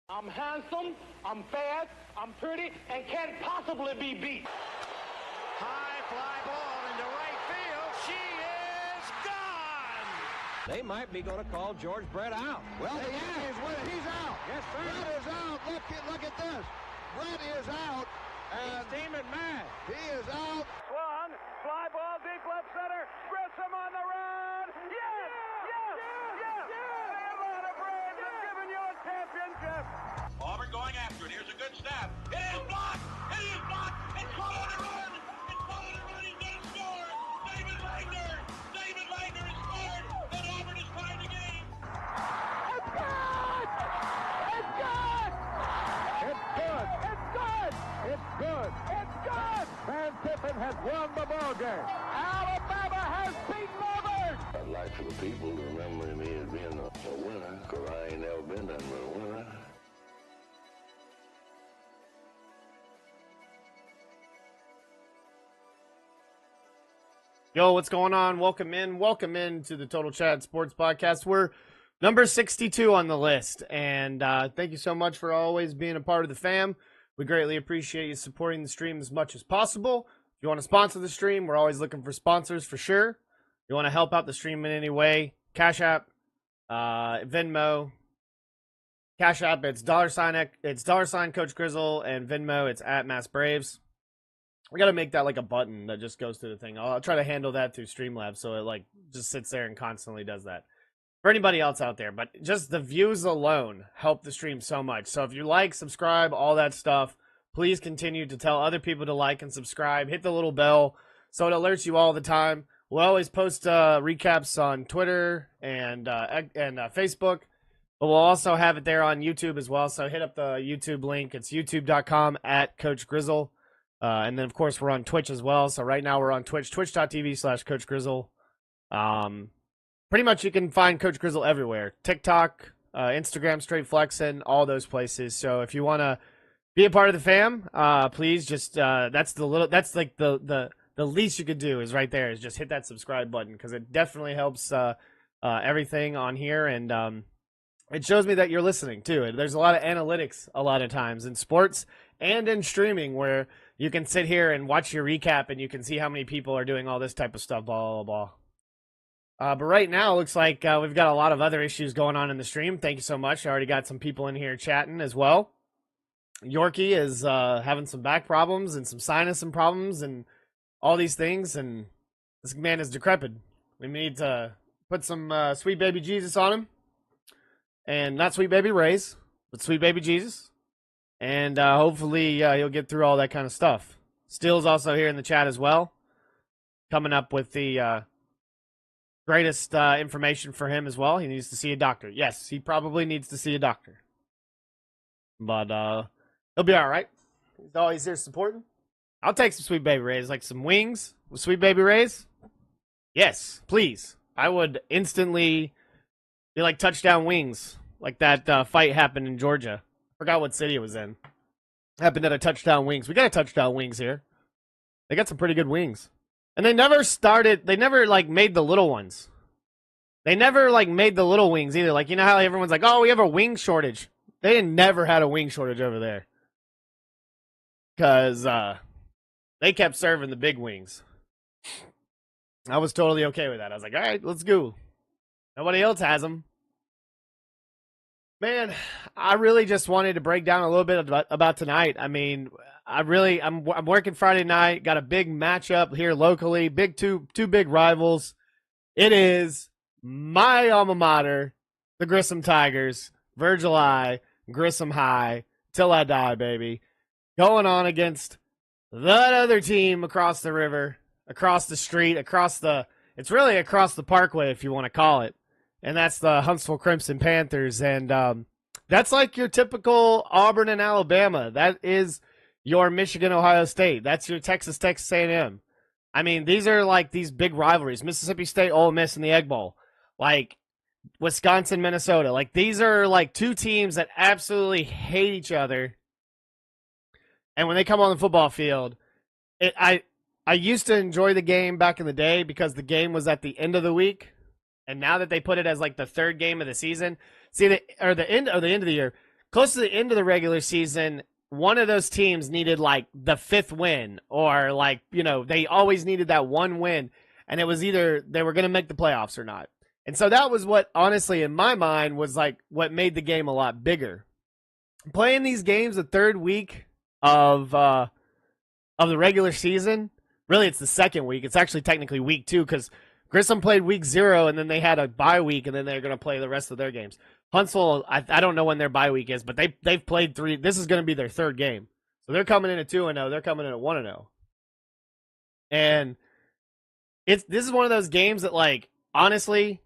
I'm handsome, I'm fast, I'm pretty, and can't possibly be beat. High fly ball into right field. She is gone. They might be going to call George Brett out. Well, he's out. Yes, sir. Brett is out. Look at this. Brett is out. And he's steaming mad. He is out. One, fly ball deep left center. Grissom on the run. Yes! Atlanta Braves have given you a championship. Auburn going after it. Here's a good snap. It is blocked. It is blocked. It's caught on the run. It's caught on the run. He's going to score. David Wagner has scored. And Auburn is tied the game. It's good. It's good. It's good. It's good. It's good. It's good. Van Tippen has won the ball game. Alabama has beaten Auburn. I'd like for the people to remember me as being a winner, because I ain't never been nothing but a winner. Yo, what's going on? Welcome in to the Total Chat Sports Podcast. We're number 62 on the list, and thank you so much for always being a part of the fam. We greatly appreciate you supporting the stream as much as possible. If you want to sponsor the stream, we're always looking for sponsors for sure. If you want to help out the stream in any way, Cash App, Venmo. Cash App, it's $ Coach Grizzle, and Venmo, it's at Mass Braves. We got to make that like a button that just goes to the thing. I'll try to handle that through Streamlabs so it like just sits there and constantly does that. For anybody else out there, but just the views alone help the stream so much. So if you like, subscribe, all that stuff, please continue to tell other people to like and subscribe. Hit the little bell so it alerts you all the time. We'll always post recaps on Twitter and Facebook, but we'll also have it there on YouTube as well. So hit up the YouTube link. It's youtube.com/Coach Grizzle. And then, of course, we're on Twitch as well. So right now we're on Twitch, twitch.tv/Coach Grizzle. Pretty much you can find Coach Grizzle everywhere. TikTok, Instagram, Straight Flexin', all those places. So if you want to be a part of the fam, please just, that's like the least you could do is right there is just hit that subscribe button because it definitely helps everything on here. And it shows me that you're listening too. There's a lot of analytics a lot of times in sports and in streaming where you can sit here and watch your recap and you can see how many people are doing all this type of stuff, blah, blah, blah. But right now, it looks like we've got a lot of other issues going on in the stream. Thank you so much. I already got some people in here chatting as well. Yorkie is having some back problems and some sinus and problems and all these things. And this man is decrepit. We need to put some Sweet Baby Jesus on him. And not Sweet Baby Ray's, but Sweet Baby Jesus. And hopefully he'll get through all that kind of stuff. Steele's also here in the chat as well. Coming up with the greatest information for him as well. He needs to see a doctor. Yes, he probably needs to see a doctor. But he'll be all right. He's always here supporting. I'll take some Sweet Baby Rays, like some wings with Sweet Baby Rays. Yes, please. I would instantly be like touchdown wings, like that fight happened in Georgia. Forgot what city it was in. Happened at a touchdown wings. We got a touchdown wings here. They got some pretty good wings. And they never like made the little ones. They never like made the little wings either. Like, you know how everyone's like, oh, we have a wing shortage. They never had a wing shortage over there. Because they kept serving the big wings. I was totally okay with that. I was like, all right, let's go. Nobody else has them. Man, I really just wanted to break down a little bit about tonight. I mean, I'm working Friday night. Got a big matchup here locally. Two big rivals. It is my alma mater, the Grissom Tigers, Virgil I, Grissom High, till I die, baby. Going on against that other team across the river, across the street, it's really across the parkway if you want to call it. And that's the Huntsville Crimson Panthers. And that's like your typical Auburn and Alabama. That is your Michigan, Ohio State. That's your Texas A&M. I mean, these are like these big rivalries. Mississippi State, Ole Miss in the Egg Bowl. Like Wisconsin, Minnesota. Like these are like two teams that absolutely hate each other. And when they come on the football field, I used to enjoy the game back in the day because the game was at the end of the week. And now that they put it as like the third game of the season, the end of the year, close to the end of the regular season, one of those teams needed like the 5th win, or like, they always needed that one win, and it was either they were going to make the playoffs or not. And so that was what, honestly, in my mind, was like what made the game a lot bigger. Playing these games the 3rd week of the regular season, really it's the 2nd week. It's actually technically week 2 because Grissom played week 0, and then they had a bye week, and then they're going to play the rest of their games. Huntsville, I don't know when their bye week is, but they've played 3. This is going to be their 3rd game. So they're coming in at 2-0. They're coming in at 1-0. And this is one of those games that, like, honestly,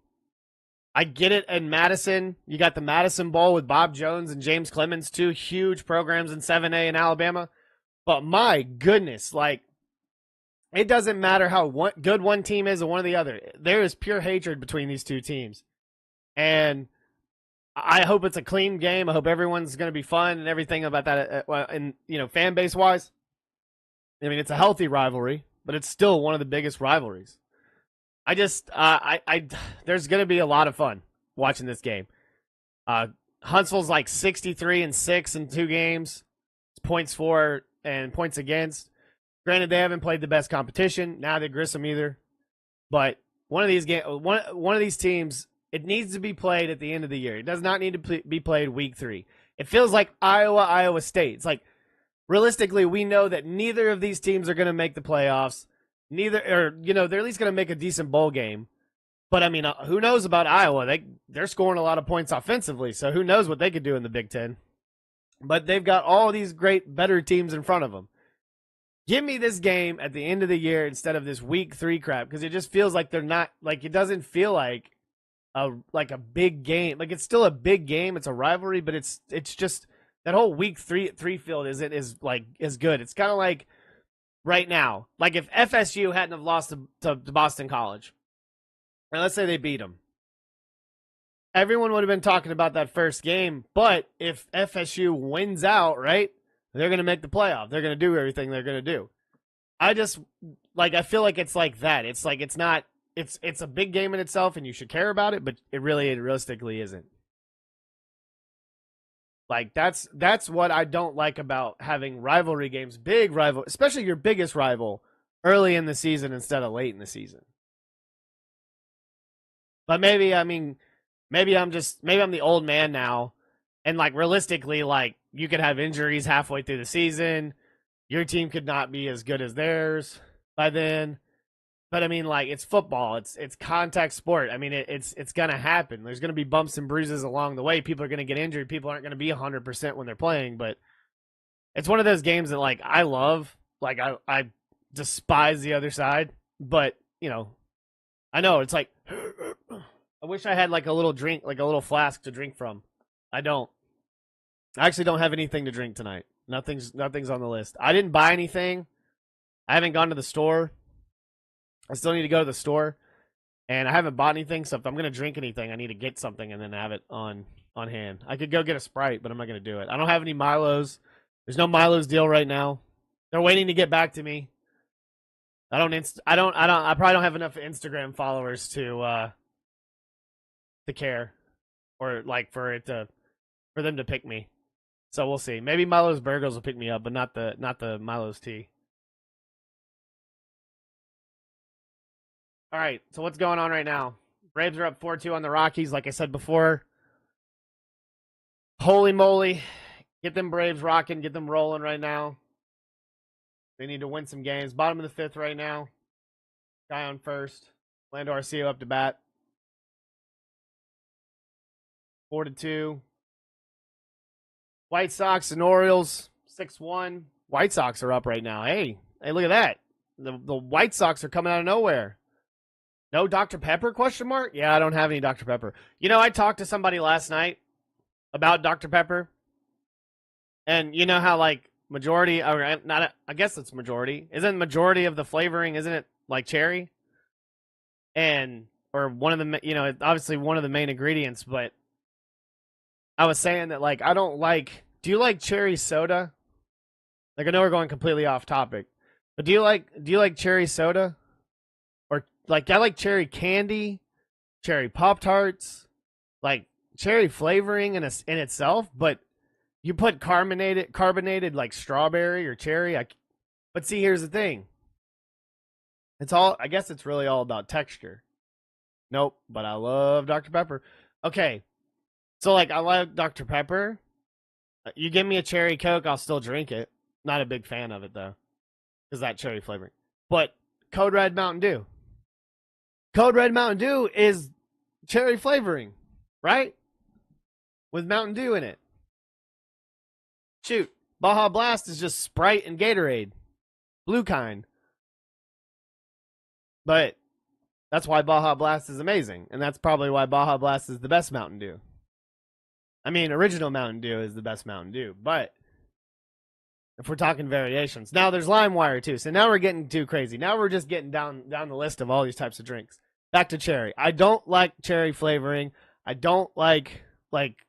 I get it in Madison. You got the Madison Bowl with Bob Jones and James Clemens, 2 huge programs in 7A in Alabama. But my goodness, like, it doesn't matter how good one team is or one or the other. There is pure hatred between these 2 teams. And I hope it's a clean game. I hope everyone's going to be fun and everything about that. And, fan base wise, I mean, it's a healthy rivalry, but it's still one of the biggest rivalries. I just, there's going to be a lot of fun watching this game. Huntsville's like 63-6 in 2 games. It's points for and points against. Granted, they haven't played the best competition. Now they Grissom either. But one of these teams, it needs to be played at the end of the year. It does not need to be played week 3. It feels like Iowa State. It's like, realistically, we know that neither of these teams are going to make the playoffs. They're at least going to make a decent bowl game. But, I mean, who knows about Iowa? They're scoring a lot of points offensively, so who knows what they could do in the Big Ten. But they've got all these great, better teams in front of them. Give me this game at the end of the year instead of this week 3 crap, because it just feels like they're not, like, it doesn't feel like a big game. Like, it's still a big game. It's a rivalry, but it's just that whole week 3 field is good. It's kind of like right now, like if FSU hadn't have lost to Boston College, and let's say they beat them, everyone would have been talking about that first game. But if FSU wins out, right, they're going to make the playoff. They're going to do everything they're going to do. I feel like it's like that. It's like, it's not, it's a big game in itself and you should care about it, but it realistically isn't. Like, that's what I don't like about having rivalry games, big rival, especially your biggest rival, early in the season instead of late in the season. But maybe I'm the old man now, and like realistically, like, you could have injuries halfway through the season. Your team could not be as good as theirs by then. But I mean, like, it's football. It's contact sport. I mean, it's gonna happen. There's gonna be bumps and bruises along the way. People are gonna get injured. People aren't gonna be 100% when they're playing. But it's one of those games that, like, I love. Like, I despise the other side. But I know it's like, I wish I had like a little drink, like a little flask to drink from. I don't. I actually don't have anything to drink tonight. Nothing's on the list. I didn't buy anything. I haven't gone to the store. I still need to go to the store, and I haven't bought anything. So if I'm gonna drink anything, I need to get something and then have it on hand. I could go get a Sprite, but I'm not gonna do it. I don't have any Milos. There's no Milos deal right now. They're waiting to get back to me. I probably don't have enough Instagram followers to care, or like for them to pick me. So we'll see. Maybe Milo's Burgers will pick me up, but not the Milo's tea. All right, so what's going on right now? Braves are up 4-2 on the Rockies, like I said before. Holy moly. Get them Braves rocking, get them rolling right now. They need to win some games. Bottom of the 5th right now. Guy on first. Lando Arcia up to bat. 4-2. White Sox and Orioles, 6-1. White Sox are up right now. Hey, look at that. The White Sox are coming out of nowhere. No Dr. Pepper, question mark? Yeah, I don't have any Dr. Pepper. I talked to somebody last night about Dr. Pepper. And you know how, like, majority, or not, I guess it's majority. Isn't majority of the flavoring, isn't it, like, cherry? Or one of the, obviously one of the main ingredients, but I was saying that, like, do you like cherry soda? Like, I know we're going completely off topic, but do you like cherry soda? Or, like, I like cherry candy, cherry Pop-Tarts, like, cherry flavoring in itself, but You put carbonated like strawberry or cherry. But see, here's the thing. I guess it's really all about texture. Nope, but I love Dr. Pepper. Okay, so like I love Dr. Pepper. You give me a cherry Coke, I'll still drink it. Not a big fan of it though, because that cherry flavoring. But Code Red Mountain Dew. Code Red Mountain Dew is cherry flavoring, right? With Mountain Dew in it. Shoot, Baja Blast is just Sprite and Gatorade. Blue kind. But that's why Baja Blast is amazing. And that's probably why Baja Blast is the best Mountain Dew. I mean, original Mountain Dew is the best Mountain Dew. But if we're talking variations. Now there's LimeWire too. So now we're getting too crazy. Now we're just getting down the list of all these types of drinks. Back to cherry. I don't like cherry flavoring. I don't like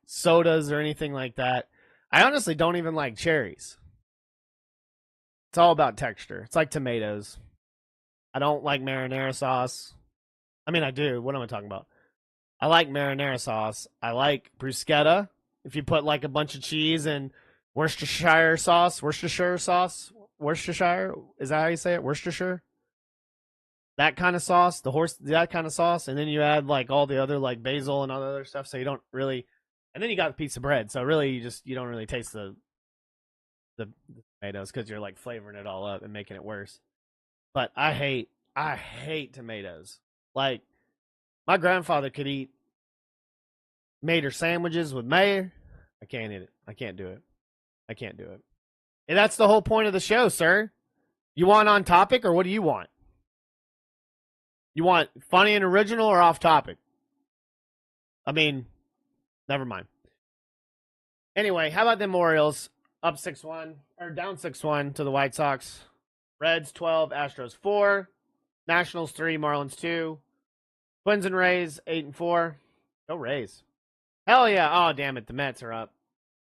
sodas or anything like that. I honestly don't even like cherries. It's all about texture. It's like tomatoes. I don't like marinara sauce. I mean, I do. What am I talking about? I like marinara sauce. I like bruschetta. If you put like a bunch of cheese and Worcestershire sauce. Worcestershire? Is that how you say it? Worcestershire? That kind of sauce, that kind of sauce, and then you add like all the other like basil and all the other stuff, so you don't really, and then you got a piece of bread, so really you don't really taste the tomatoes because you're like flavoring it all up and making it worse. But I hate tomatoes. Like my grandfather could eat Mater sandwiches with mayo. I can't eat it. I can't do it. And that's the whole point of the show, sir. You want on topic or what do you want? You want funny and original or off topic? I mean, never mind. Anyway, how about them Orioles? Up 6-1, or down 6-1 to the White Sox. Reds 12, Astros 4. Nationals 3, Marlins 2. Twins and Rays 8-4. Go Rays. Hell yeah. Oh, damn it. The Mets are up.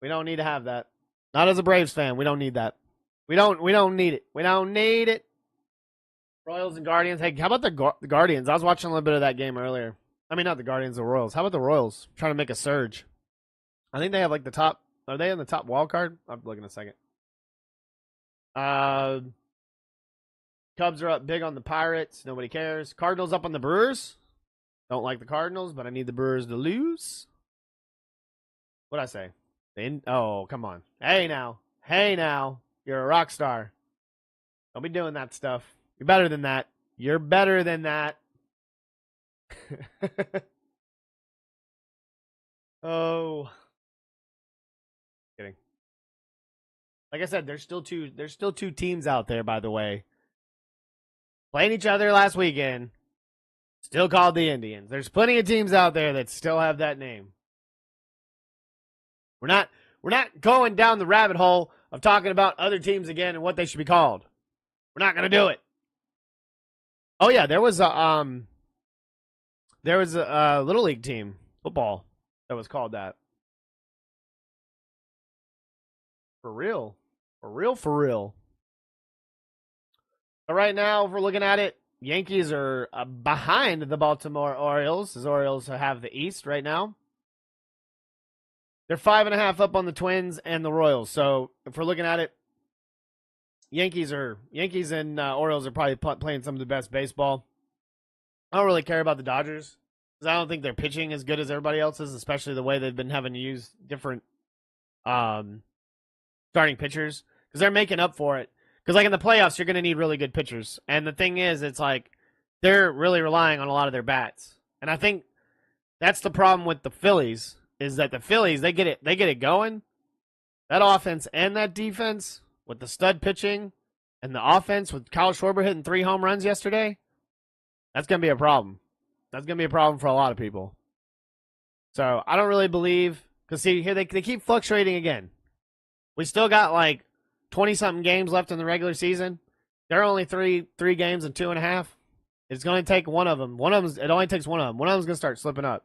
We don't need to have that. Not as a Braves fan. We don't need that. We don't need it. We don't need it. Royals and Guardians. Hey, how about the Guardians? I was watching a little bit of that game earlier. I mean, not the Guardians, the Royals. How about the Royals? Trying to make a surge. I think they have like the top. Are they in the top wild card? I'll look in a second. Cubs are up big on the Pirates. Nobody cares. Cardinals up on the Brewers. Don't like the Cardinals, but I need the Brewers to lose. What'd I say? Oh, come on. Hey now. You're a rock star. Don't be doing that stuff. You're better than that. Oh. Kidding. Like I said, there's still two teams out there, by the way. Playing each other last weekend. Still called the Indians. There's plenty of teams out there that still have that name. We're not going down the rabbit hole of talking about other teams again and what they should be called. We're not going to do it. Oh yeah, there was a little league team, football, that was called that. For real. But right now, if we're looking at it, Yankees are behind the Baltimore Orioles. The Orioles have the East right now. They're 5.5 up on the Twins and the Royals. So if we're looking at it, Yankees and Orioles are probably playing some of the best baseball. I don't really care about the Dodgers because I don't think they're pitching as good as everybody else's, especially the way they've been having to use different starting pitchers because they're making up for it. Because like in the playoffs, you're going to need really good pitchers, and the thing is, it's like they're really relying on a lot of their bats, and I think that's the problem with the Phillies. Is that the Phillies they get it going, that offense and that defense with the stud pitching and the offense with Kyle Schwarber hitting 3 home runs yesterday, that's going to be a problem. That's going to be a problem for a lot of people. So I don't really believe, because see, here they keep fluctuating again. We still got like 20-something games left in the regular season. There are only three games and 2.5. It's going to take one of them. It only takes one of them. One of them's going to start slipping up.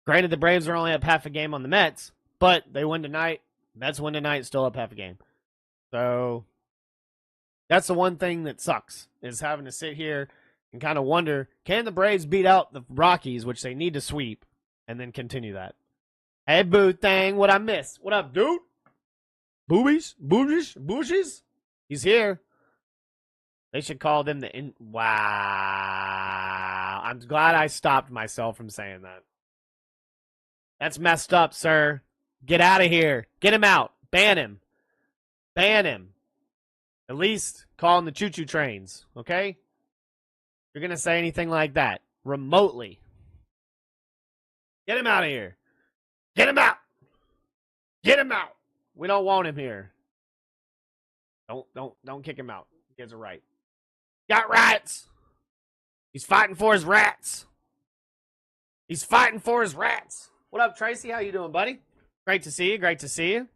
Granted, the Braves are only up half a game on the Mets, but they win tonight. Mets win tonight, still up half a game. So that's the one thing that sucks, is having to sit here and kind of wonder, can the Braves beat out the Rockies, which they need to sweep, and then continue that? Hey, Boo Thang, what I miss? What up, dude? Boobies. He's here. They should call them wow. I'm glad I stopped myself from saying that. That's messed up, sir. Get out of here. Get him out. Ban him. Ban him. At least call him the choo-choo trains, okay? If you're going to say anything like that remotely, get him out of here. Get him out. Get him out. We don't want him here. Don't kick him out. He has a right. Got rights. He's fighting for his rats. He's fighting for his rats. What up, Tracy? How you doing, buddy? Great to see you. Great to see you.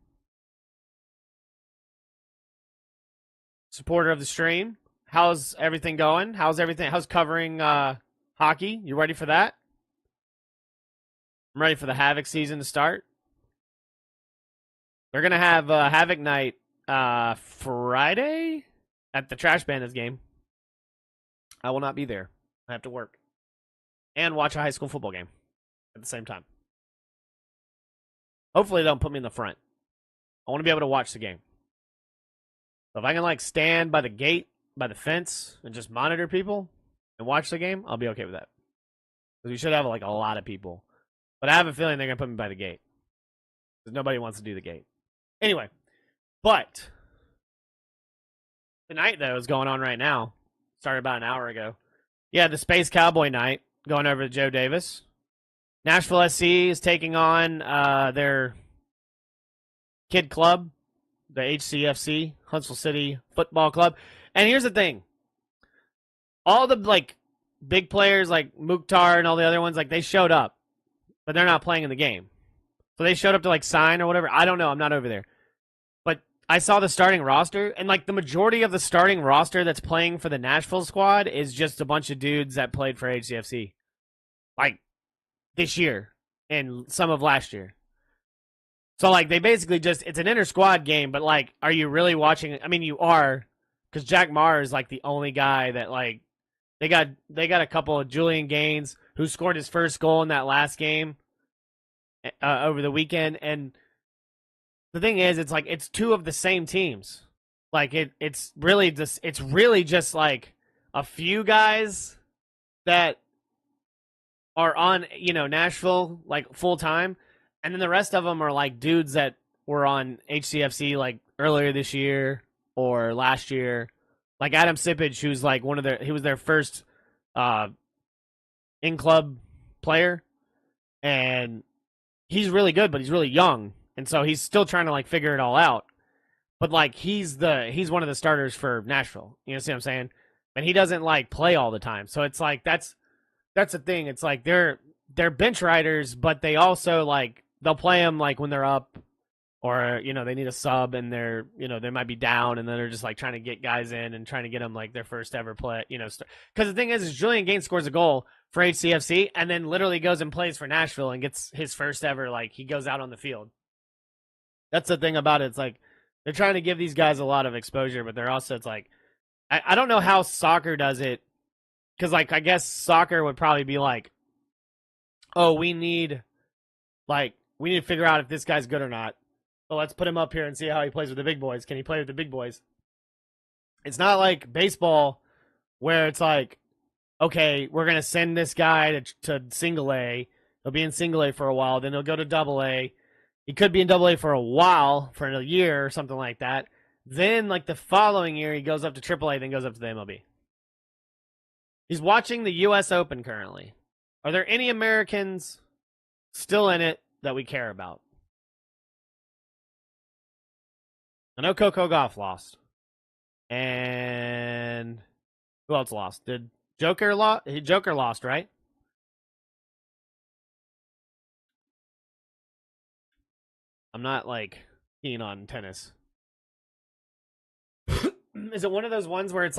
Supporter of the stream. How's everything going? How's everything? How's covering hockey? You ready for that? I'm ready for the Havoc season to start. They're going to have Havoc night Friday at the Trash Bandits game. I will not be there. I have to work and watch a high school football game at the same time. Hopefully they don't put me in the front. I want to be able to watch the game. So if I can stand by the gate, by the fence, and just monitor people and watch the game, I'll be okay with that. Because we should have a lot of people. But I have a feeling they're going to put me by the gate. Because nobody wants to do the gate. Anyway, but the night, though, is going on right now. Started about an hour ago. Yeah, the Space Cowboy night going over to Joe Davis. Nashville SC is taking on their kid club, the HCFC, Huntsville City Football Club. And here's the thing. All the, big players like Mukhtar and all the other ones, they showed up. But they're not playing in the game. So they showed up to, sign or whatever. I don't know. I'm not over there. But I saw the starting roster. And, the majority of the starting roster that's playing for the Nashville squad is just a bunch of dudes that played for HCFC. This year and some of last year. So, they basically it's an inter-squad game, but, are you really watching? I mean, you are, because Jack Maher is, the only guy that, they got a couple of Julian Gaines, who scored his first goal in that last game over the weekend, and the thing is, it's two of the same teams. It's really just a few guys that are on, Nashville, full time. And then the rest of them are, dudes that were on HCFC, earlier this year or last year. Adam Sipage, who's, he was their first in-club player. And he's really good, but he's really young. And so he's still trying to, figure it all out. But, he's one of the starters for Nashville. You know what I'm saying? And he doesn't, play all the time. So it's, that's the thing. It's they're bench riders, but they also they'll play them when they're up, or they need a sub and they're they might be down, and then they're just trying to get guys in and trying to get them their first ever play. Because the thing is Julian Gaines scores a goal for HCFC and then literally goes and plays for Nashville and gets his first ever. He goes out on the field. That's the thing about it. It's they're trying to give these guys a lot of exposure, but they're also I don't know how soccer does it. Because, I guess soccer would probably be oh, we need to figure out if this guy's good or not. So let's put him up here and see how he plays with the big boys. Can he play with the big boys? It's not like baseball where it's okay, we're going to send this guy to single A. He'll be in single A for a while. Then he'll go to double A. He could be in double A for a while, for a year or something like that. Then, the following year, he goes up to triple A, then goes up to the MLB. He's watching the U.S. Open currently. Are there any Americans still in it that we care about? I know Coco Gauff lost. And who else lost? Did Joker lost? Joker lost, right? I'm not keen on tennis. Is it one of those ones where it's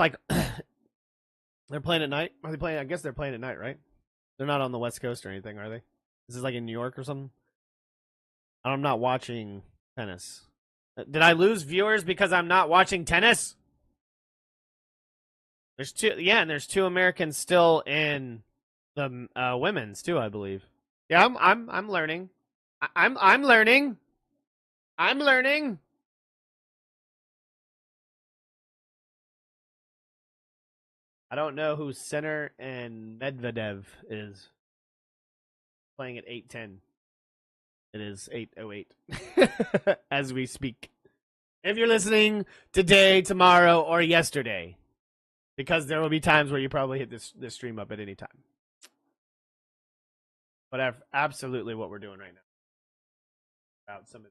they're playing at night? Are they playing? I guess they're playing at night, right? They're not on the West Coast or anything, are they? This is in New York or something? I'm not watching tennis. Did I lose viewers because I'm not watching tennis? There's two, and there's two Americans still in the women's too, I believe. Yeah, I'm learning. I'm learning. I'm learning. I don't know who Sinner and Medvedev is playing at 8:10. It is 8:08 as we speak. If you're listening today, tomorrow, or yesterday, because there will be times where you probably hit this stream up at any time. But absolutely what we're doing right now. About some of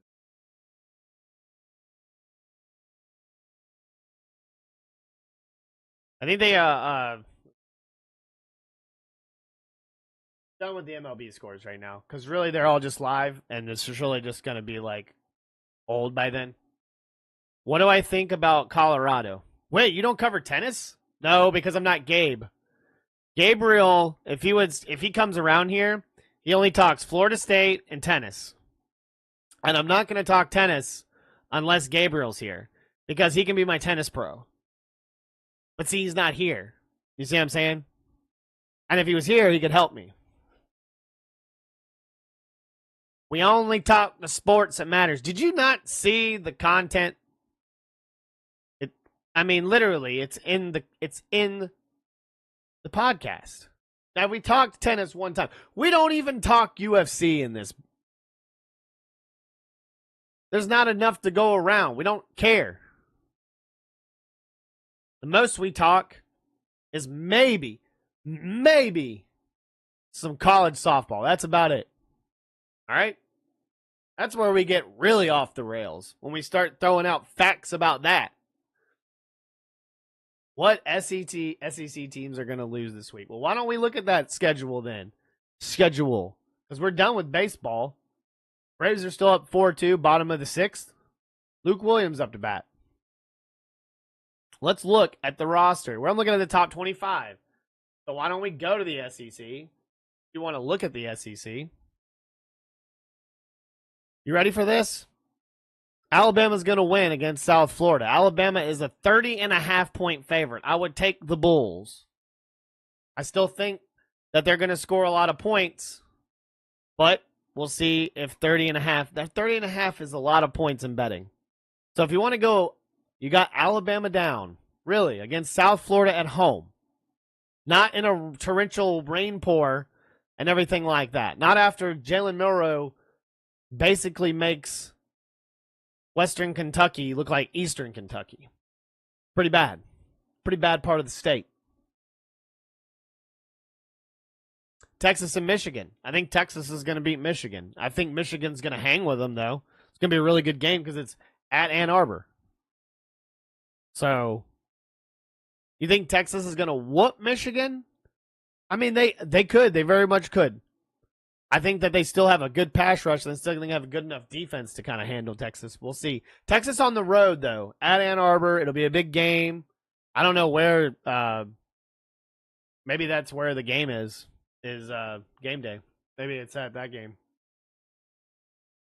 I think they done with the MLB scores right now, because really they're all just live, and it's just really just gonna be like old by then. What do I think about Colorado? Wait, you don't cover tennis? No, because I'm not Gabe. Gabriel, if he comes around here, he only talks Florida State and tennis. And I'm not gonna talk tennis unless Gabriel's here, because he can be my tennis pro. But see, he's not here. You see what I'm saying? And if he was here, he could help me. We only talk the sports that matters. Did you not see the content? Literally, it's in the podcast. Now, we talked tennis one time. We don't even talk UFC in this. There's not enough to go around. We don't care. The most we talk is maybe some college softball. That's about it. All right? That's where we get really off the rails, when we start throwing out facts about that. What SEC teams are going to lose this week? Well, why don't we look at that schedule then? Because we're done with baseball. Braves are still up 4-2, bottom of the 6th. Luke Williams up to bat. Let's look at the roster. We're looking at the top 25. So why don't we go to the SEC? If you want to look at the SEC. You ready for this? Alabama's going to win against South Florida. Alabama is a 30.5-point favorite. I would take the Bulls. I still think that they're going to score a lot of points, but we'll see if 30.5. That 30.5 is a lot of points in betting. So if you want to go, you got Alabama down, really, against South Florida at home. Not in a torrential rain pour and everything like that. Not after Jalen Milroe basically makes Western Kentucky look like Eastern Kentucky. Pretty bad. Pretty bad part of the state. Texas and Michigan. I think Texas is going to beat Michigan. I think Michigan's going to hang with them, though. It's going to be a really good game because it's at Ann Arbor. So, you think Texas is going to whoop Michigan? I mean, they could. They very much could. I think that they still have a good pass rush and still going to have a good enough defense to kind of handle Texas. We'll see. Texas on the road, though, at Ann Arbor. It'll be a big game. I don't know where. Maybe that's where the game is game day. Maybe it's at that game.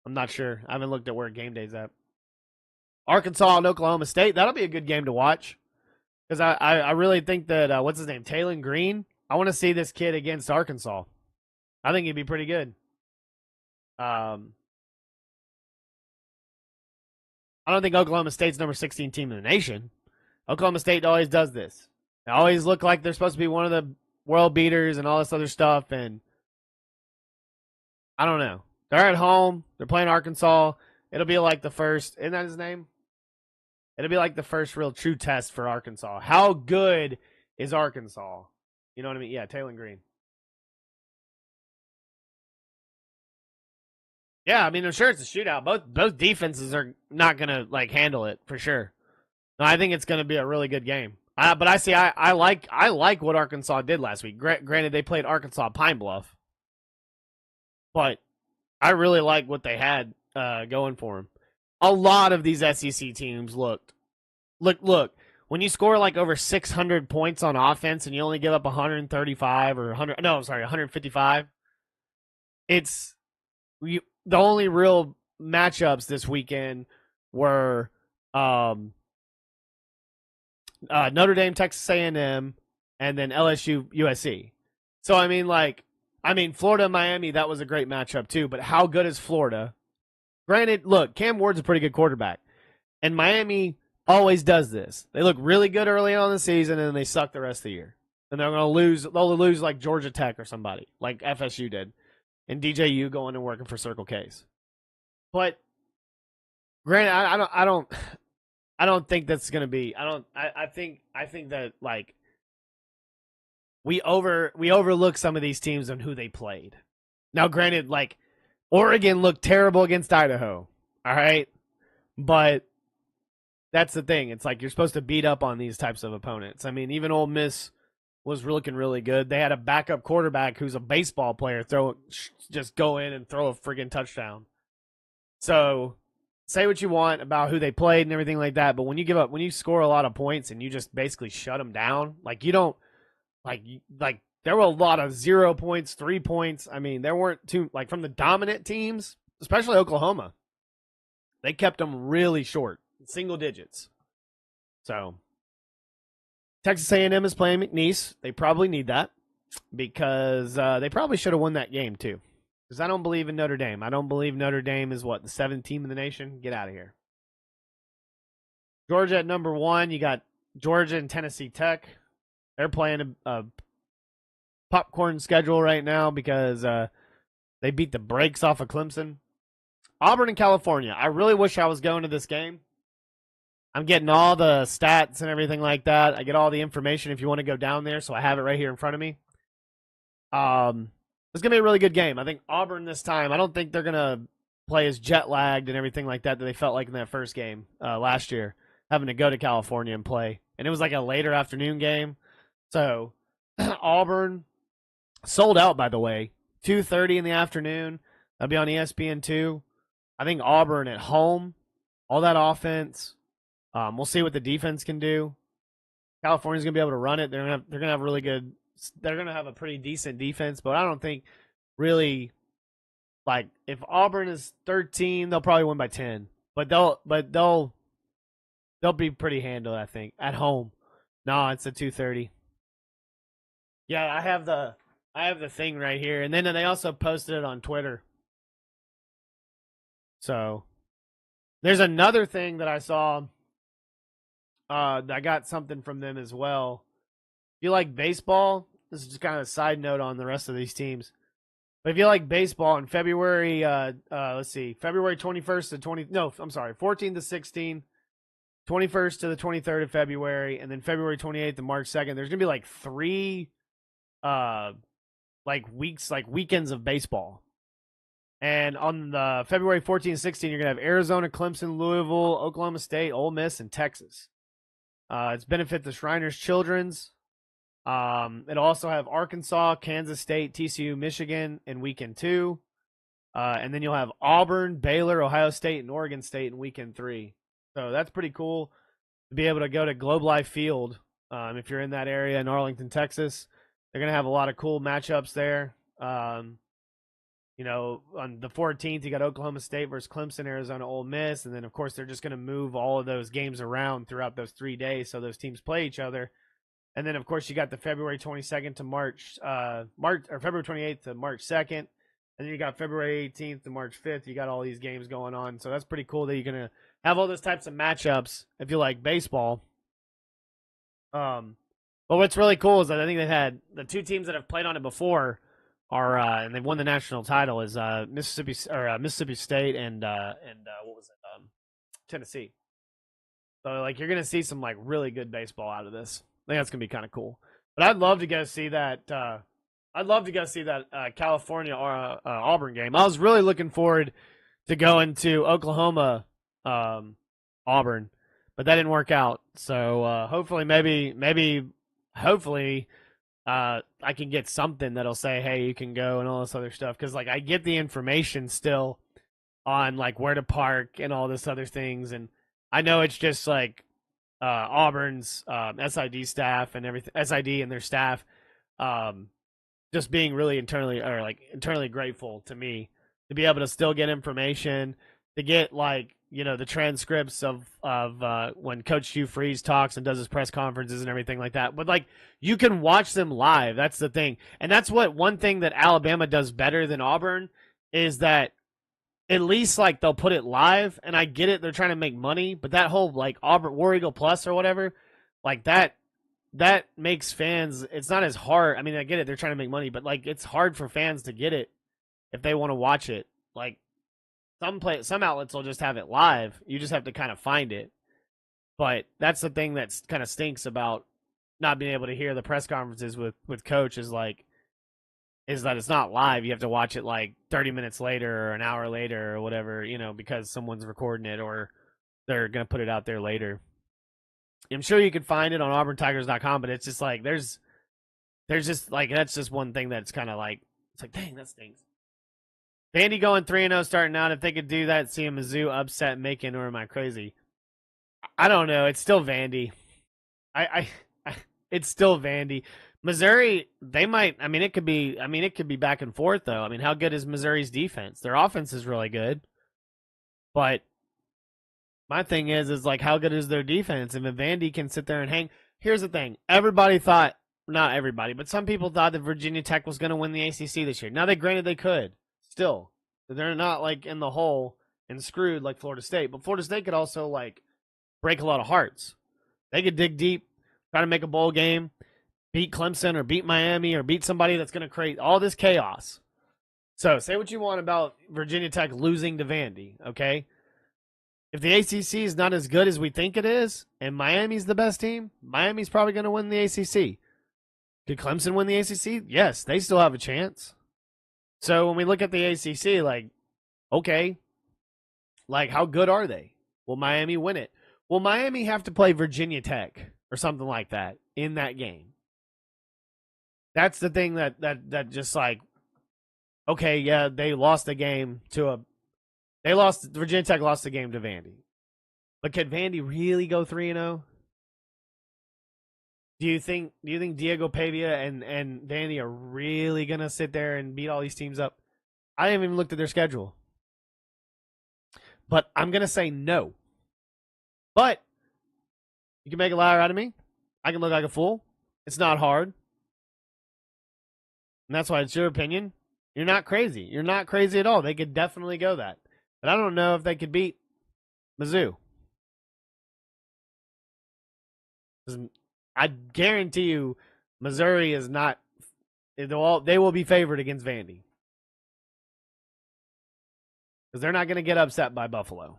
I'm not sure. I haven't looked at where game day's at. Arkansas and Oklahoma State. That'll be a good game to watch. Because I really think that, what's his name? Taylon Green. I want to see this kid against Arkansas. I think he'd be pretty good. I don't think Oklahoma State's number 16 team in the nation. Oklahoma State always does this. They always look like they're supposed to be one of the world beaters and all this other stuff, and I don't know. They're at home. They're playing Arkansas. It'll be like the first, isn't that his name? It'll be like the first real true test for Arkansas. How good is Arkansas? You know what I mean? Yeah, Taylon Green. Yeah, I mean, I'm sure it's a shootout. Both defenses are not going to handle it for sure. No, I think it's going to be a really good game. But I like what Arkansas did last week. Granted, they played Arkansas Pine Bluff, but I really like what they had going for them. A lot of these SEC teams look. When you score over 600 points on offense and you only give up 135 or 155, it's the only real matchups this weekend were Notre Dame, Texas A&M, and then LSU, USC. So I mean, Florida, Miami, that was a great matchup too. But how good is Florida? Granted, look, Cam Ward's a pretty good quarterback, and Miami always does this. They look really good early on in the season, and then they suck the rest of the year. and they're going to lose. They'll lose like Georgia Tech or somebody, like FSU did, and DJU going and working for Circle K's. But granted, I don't think that's going to be. I think that like we overlook some of these teams on who they played. Now, granted, like Oregon looked terrible against Idaho. All right, but that's the thing. It's like you're supposed to beat up on these types of opponents. I mean, even Ole Miss was looking really good. They had a backup quarterback who's a baseball player just go in and throw a friggin' touchdown. So say what you want about who they played and everything like that, but when you score a lot of points and you just basically shut them down, like you don't like there were a lot of 0 points, 3 points. I mean, there weren't too like from the dominant teams, especially Oklahoma. They kept them really short, single digits. So Texas A&M is playing McNeese. They probably need that because they probably should have won that game too. Because I don't believe in Notre Dame. I don't believe Notre Dame is the 7th team in the nation. Get out of here. Georgia at number 1. You got Georgia and Tennessee Tech. They're playing a popcorn schedule right now because they beat the brakes off of Clemson. Auburn and California. I really wish I was going to this game. I'm getting all the stats and everything like that. I get all the information if you want to go down there, so I have it right here in front of me. It's going to be a really good game. I think Auburn this time, I don't think they're going to play as jet-lagged and everything like that they felt like in that first game last year, having to go to California and play. And it was like a later afternoon game. So Auburn sold out, by the way, 2:30 in the afternoon. That'll be on ESPN2. I think Auburn at home, all that offense. We'll see what the defense can do. California's gonna be able to run it. They're gonna have really good. They're gonna have a pretty decent defense, but I don't think really like if Auburn is 13, they'll probably win by 10. But they'll be pretty handled, I think, at home. No, it's a 2:30. Yeah, I have the thing right here, and then they also posted it on Twitter. So there's another thing that I saw. I got something from them as well. If you like baseball, this is just kind of a side note on the rest of these teams. But if you like baseball in February, let's see, February 21st to 14th to 16, 21st to the 23rd of February, and then February 28th to March 2nd. There's gonna be like 3, weekends of baseball. And on the February 14 and 16, you're going to have Arizona, Clemson, Louisville, Oklahoma State, Ole Miss, and Texas. It's benefit the Shriners Children's. It'll also have Arkansas, Kansas State, TCU, Michigan in weekend 2. And then you'll have Auburn, Baylor, Ohio State, and Oregon State in weekend 3. So that's pretty cool to be able to go to Globe Life Field if you're in that area in Arlington, Texas. They're going to have a lot of cool matchups there. On the 14th, you got Oklahoma State versus Clemson, Arizona, Ole Miss. And then, of course, they're just going to move all of those games around throughout those 3 days so those teams play each other. And then, of course, you got the February 22nd to February 28th to March 2nd. And then you got February 18th to March 5th. You got all these games going on. So that's pretty cool that you're going to have all those types of matchups if you like baseball. But what's really cool is that I think they've had the 2 teams that have played on it before and they've won the national title is Mississippi State and Tennessee. So like you're gonna see some like really good baseball out of this. I think that's gonna be kind of cool. But I'd love to go see that. California or Auburn game. I was really looking forward to going to Oklahoma Auburn, but that didn't work out. So hopefully, I can get something that'll say, hey, you can go and all this other stuff. Because, like, I get the information still on, like, where to park and all this other things. And I know it's just, like, Auburn's SID staff and everything, SID and their staff just being really internally grateful to me to be able to still get information, to get, like, the transcripts of when Coach Hugh Freeze talks and does his press conferences and everything like that. But, like, you can watch them live. That's the thing. And that's one thing that Alabama does better than Auburn is that at least, like, they'll put it live. And I get it. They're trying to make money. But that whole, like, Auburn War Eagle Plus or whatever, like, that that makes fans, it's not as hard. I mean, I get it, they're trying to make money, but like it's hard for fans to get it if they want to watch it. Like some outlets will just have it live. You just have to kind of find it. But that's the thing that's kind of stinks about not being able to hear the press conferences with Coach is that it's not live. You have to watch it like 30 minutes later or an hour later or whatever, because someone's recording it or they're going to put it out there later. I'm sure you could find it on auburntigers.com, but it's just like there's just like that's just one thing that's kind of like it's like dang, that stinks. Vandy going 3-0 starting out. If they could do that, see a Mizzou upset Macon, or am I crazy? I don't know. It's still Vandy. It's still Vandy. Missouri, they might. I mean, it could be back and forth though. I mean, how good is Missouri's defense? Their offense is really good, but my thing is like, how good is their defense? And if Vandy can sit there and hang. Here's the thing. Everybody thought, not everybody, but some people thought that Virginia Tech was going to win the ACC this year. Now, granted they could still. They're not like in the hole and screwed like Florida State. But Florida State could also like break a lot of hearts. They could dig deep, try to make a bowl game, beat Clemson or beat Miami or beat somebody that's going to create all this chaos. So say what you want about Virginia Tech losing to Vandy, okay? If the ACC is not as good as we think it is, and Miami's the best team, Miami's probably going to win the ACC. Could Clemson win the ACC? Yes, they still have a chance. So when we look at the ACC, like, okay, like how good are they? Will Miami win it? Will Miami have to play Virginia Tech or something like that in that game? That's the thing that just like, okay, yeah, they lost the game Virginia Tech lost the game to Vandy. But could Vandy really go 3-0? Do you think Diego Pavia and Vandy are really going to sit there and beat all these teams up? I haven't even looked at their schedule. But I'm going to say no. But you can make a liar out of me. I can look like a fool. It's not hard. And that's why it's your opinion. You're not crazy. You're not crazy at all. They could definitely go that. But I don't know if they could beat Mizzou. I guarantee you Missouri is not – they will be favored against Vandy. Because they're not going to get upset by Buffalo.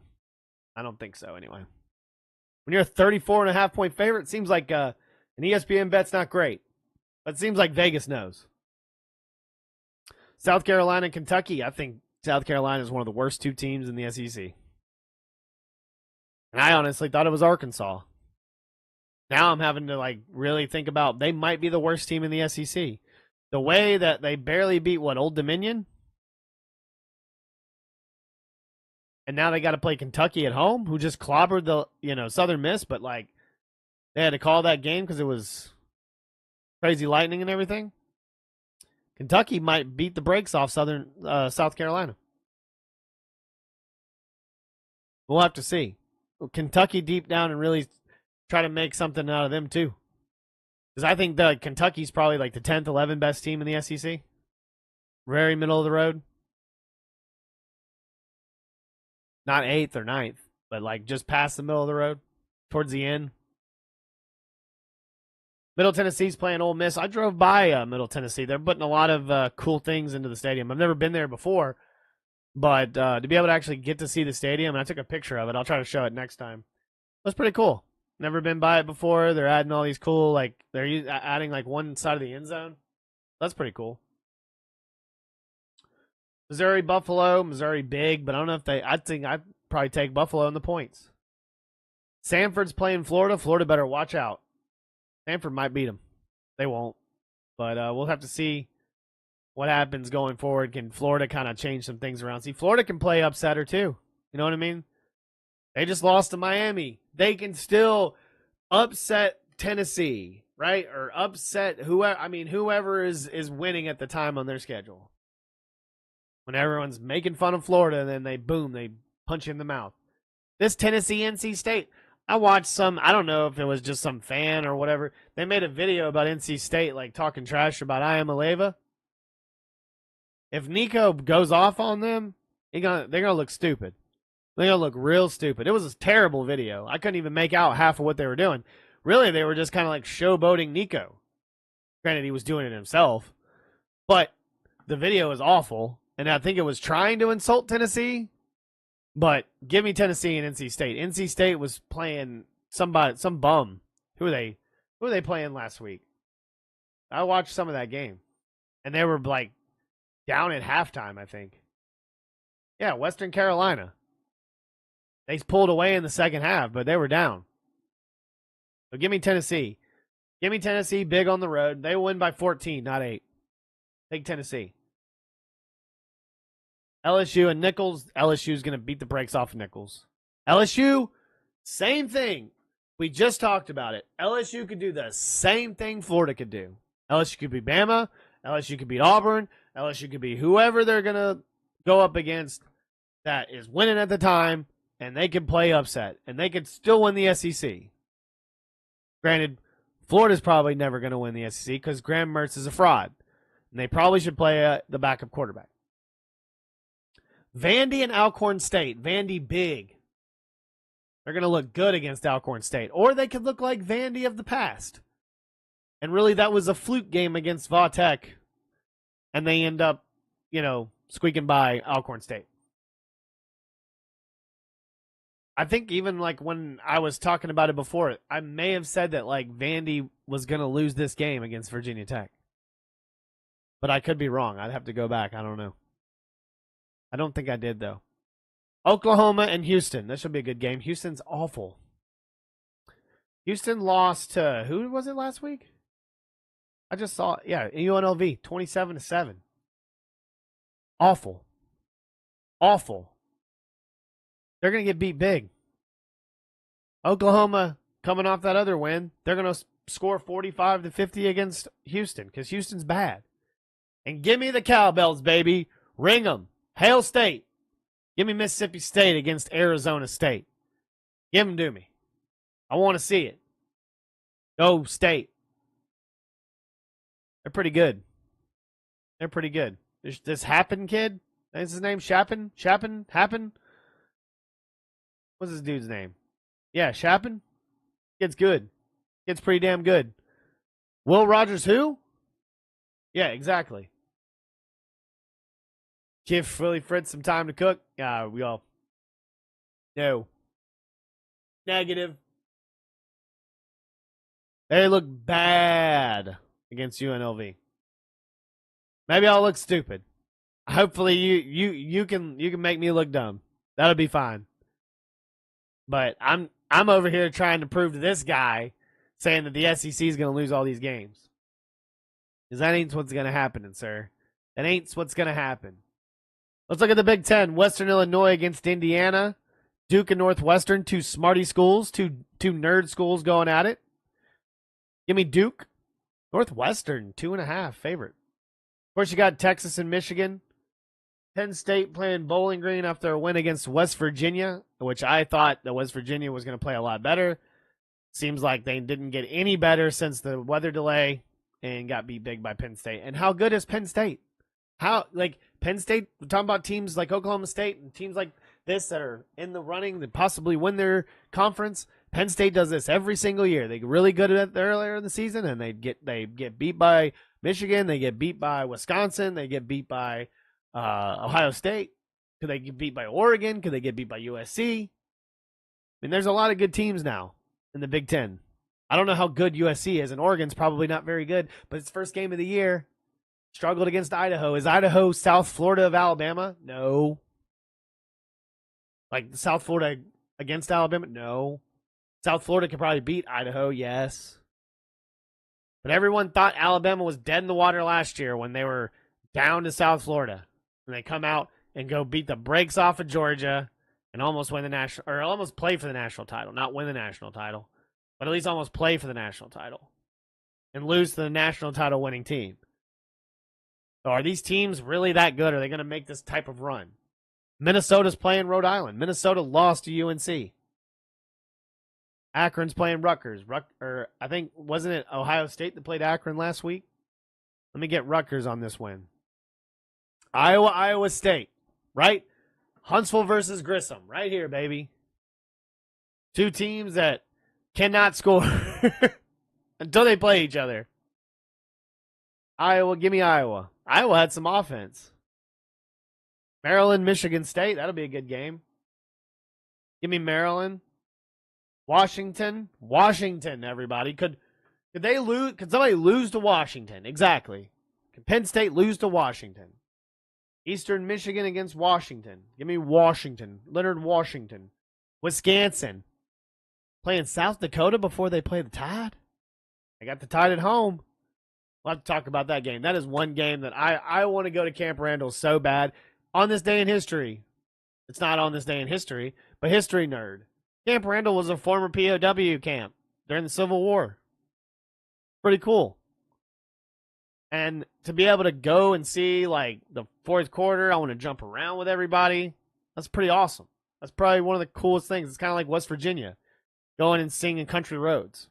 I don't think so anyway. When you're a 34.5-point favorite, it seems like an ESPN bet's not great. But it seems like Vegas knows. South Carolina and Kentucky, I think South Carolina is one of the worst two teams in the SEC. And I honestly thought it was Arkansas. Now I'm having to like really think about they might be the worst team in the SEC. The way that they barely beat Old Dominion. And now they got to play Kentucky at home, who just clobbered the Southern Miss, but like they had to call that game because it was crazy lightning and everything. Kentucky might beat the brakes off South Carolina. We'll have to see. Kentucky deep down and really try to make something out of them too. Because I think that Kentucky's probably like the 10th, 11th best team in the SEC. Very middle of the road. Not 8th or 9th, but like just past the middle of the road, towards the end. Middle Tennessee's playing Ole Miss. I drove by Middle Tennessee. They're putting a lot of cool things into the stadium. I've never been there before, but to be able to actually get to see the stadium, and I took a picture of it. I'll try to show it next time. That's pretty cool. Never been by it before. They're adding all these cool, like they're adding like one side of the end zone. That's pretty cool. Missouri, Buffalo. Missouri big, but I don't know if I think I'd probably take Buffalo in the points. Samford's playing Florida. Florida better watch out. Stanford might beat them. They won't. But we'll have to see what happens going forward. Can Florida kind of change some things around? See, Florida can play upsetter too. You know what I mean? They just lost to Miami. They can still upset Tennessee, right? Or upset whoever is winning at the time on their schedule. When everyone's making fun of Florida, and then they punch you in the mouth. This Tennessee NC State. I watched I don't know if it was just some fan or whatever. They made a video about NC State, like talking trash about Iamaleava. If Nico goes off on them, they're gonna look stupid. They're gonna look real stupid. It was a terrible video. I couldn't even make out half of what they were doing. really they were just kind of like showboating Nico. Granted, he was doing it himself, but the video was awful, and I think it was trying to insult Tennessee. But give me Tennessee and NC State. NC State was playing some bum. Who were they playing last week? I watched some of that game, and they were like down at halftime, I think. Yeah, Western Carolina. They pulled away in the second half, but they were down. So give me Tennessee. Give me Tennessee big on the road. They win by 14, not 8. Take Tennessee. LSU and Nichols. LSU's going to beat the brakes off of Nichols. LSU, same thing. We just talked about it. LSU could do the same thing Florida could do. LSU could beat Bama. LSU could beat Auburn. LSU could be whoever they're going to go up against that is winning at the time, and they can play upset, and they could still win the SEC. Granted, Florida's probably never going to win the SEC because Graham Mertz is a fraud, and they probably should play the backup quarterback. Vandy and Alcorn State. Vandy big. They're going to look good against Alcorn State. Or they could look like Vandy of the past. And really, that was a fluke game against Vautech. And they end up, squeaking by Alcorn State. I think even like when I was talking about it before, I may have said that like Vandy was going to lose this game against Virginia Tech. But I could be wrong. I'd have to go back. I don't know. I don't think I did, though. Oklahoma and Houston. This should be a good game. Houston's awful. Houston lost to, who was it last week? I just saw, UNLV, 27-7. Awful. Awful. They're going to get beat big. Oklahoma, coming off that other win, they're going to score 45-50 against Houston because Houston's bad. And give me the cowbells, baby. Ring them. Hail State. Give me Mississippi State against Arizona State. Give them to me. I want to see it. Go State. They're pretty good. They're pretty good. This Happen kid. Is his name Shappen? Happen? What's this dude's name? Yeah, Shappen. Kid's good. Kid's pretty damn good. Will Rogers who? Yeah, exactly. Give Willie Fritz some time to cook. We all. No. Negative. They look bad against UNLV. Maybe I'll look stupid. Hopefully you can make me look dumb. That'll be fine. But I'm over here trying to prove to this guy saying that the SEC is going to lose all these games. Because that ain't what's going to happen, sir. That ain't what's going to happen. Let's look at the Big Ten. Western Illinois against Indiana. Duke and Northwestern, two smarty schools, two nerd schools going at it. Give me Duke. Northwestern, 2.5 favorite. Of course, you got Texas and Michigan. Penn State playing Bowling Green after a win against West Virginia, which I thought that West Virginia was going to play a lot better. Seems like they didn't get any better since the weather delay and got beat big by Penn State. And how good is Penn State? Penn State, we're talking about teams like Oklahoma State and teams like this that are in the running that possibly win their conference. Penn State does this every single year. They get really good at it earlier in the season, and they get beat by Michigan. They get beat by Wisconsin. They get beat by Ohio State. Could they get beat by Oregon? Could they get beat by USC? I mean, there's a lot of good teams now in the Big Ten. I don't know how good USC is, and Oregon's probably not very good, but it's first game of the year. Struggled against Idaho. Is Idaho South Florida of Alabama? No. Like South Florida against Alabama? No. South Florida could probably beat Idaho, yes. But everyone thought Alabama was dead in the water last year when they were down to South Florida. And they come out and go beat the brakes off of Georgia and almost win the national, or almost play for the national title. Not win the national title, but at least almost play for the national title. And lose to the national title winning team. So are these teams really that good? Are they going to make this type of run? Minnesota's playing Rhode Island. Minnesota lost to UNC. Akron's playing Rutgers. I think, wasn't it Ohio State that played Akron last week? Let me get Rutgers on this win. Iowa State, right? Huntsville versus Grissom, right here, baby. Two teams that cannot score until they play each other. Iowa, give me Iowa. Iowa had some offense. Maryland, Michigan State, that'll be a good game. Give me Maryland. Washington, everybody. Could they lose? Could somebody lose to Washington? Exactly. Could Penn State lose to Washington? Eastern Michigan against Washington. Give me Washington. Leonard Washington. Wisconsin. Playing South Dakota before they play the Tide? They got the Tide at home. We'll have to talk about that game. That is one game that I want to go to Camp Randall so bad. On this day in history. It's not on this day in history, but history nerd. Camp Randall was a former POW camp during the Civil War. Pretty cool. And to be able to go and see, like, the fourth quarter, I want to jump around with everybody. That's pretty awesome. That's probably one of the coolest things. It's kind of like West Virginia, going and singing country roads.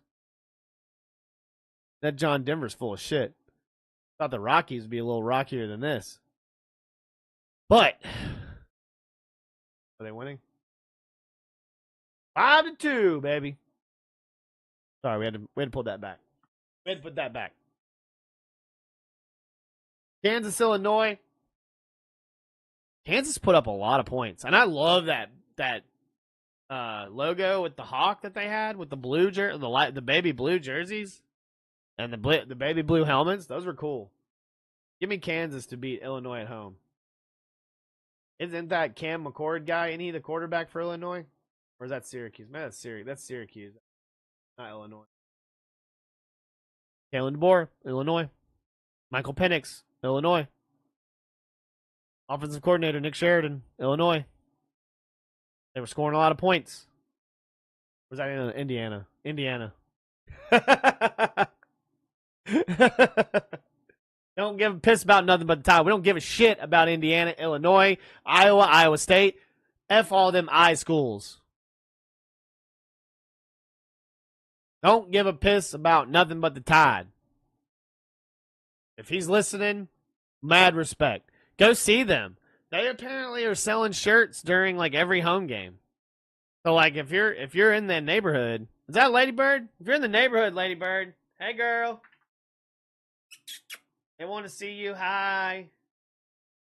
That John Denver's full of shit. Thought the Rockies would be a little rockier than this. But, are they winning? 5-2, baby. Sorry, we had to pull that back. We had to put that back. Kansas, Illinois. Kansas put up a lot of points, and I love that logo with the hawk that they had with the blue the baby blue jerseys and the baby blue helmets. Those were cool. Give me Kansas to beat Illinois at home. Isn't that Cam McCord guy? Isn't he the quarterback for Illinois? Or is that Syracuse? Man, that's Syracuse. Not Illinois. Kalen DeBoer, Illinois. Michael Penix, Illinois. Offensive coordinator Nick Sheridan, Illinois. They were scoring a lot of points. Was that in Indiana? Indiana. Don't give a piss about nothing but the Tide. We don't give a shit about Indiana, Illinois, Iowa, Iowa State. F all them I schools. Don't give a piss about nothing but the Tide. If he's listening, mad respect. Go see them. They apparently are selling shirts during like every home game. So like if you're in that neighborhood, is that Lady Bird? If you're in the neighborhood, Lady Bird, hey girl. They want to see you. Hi.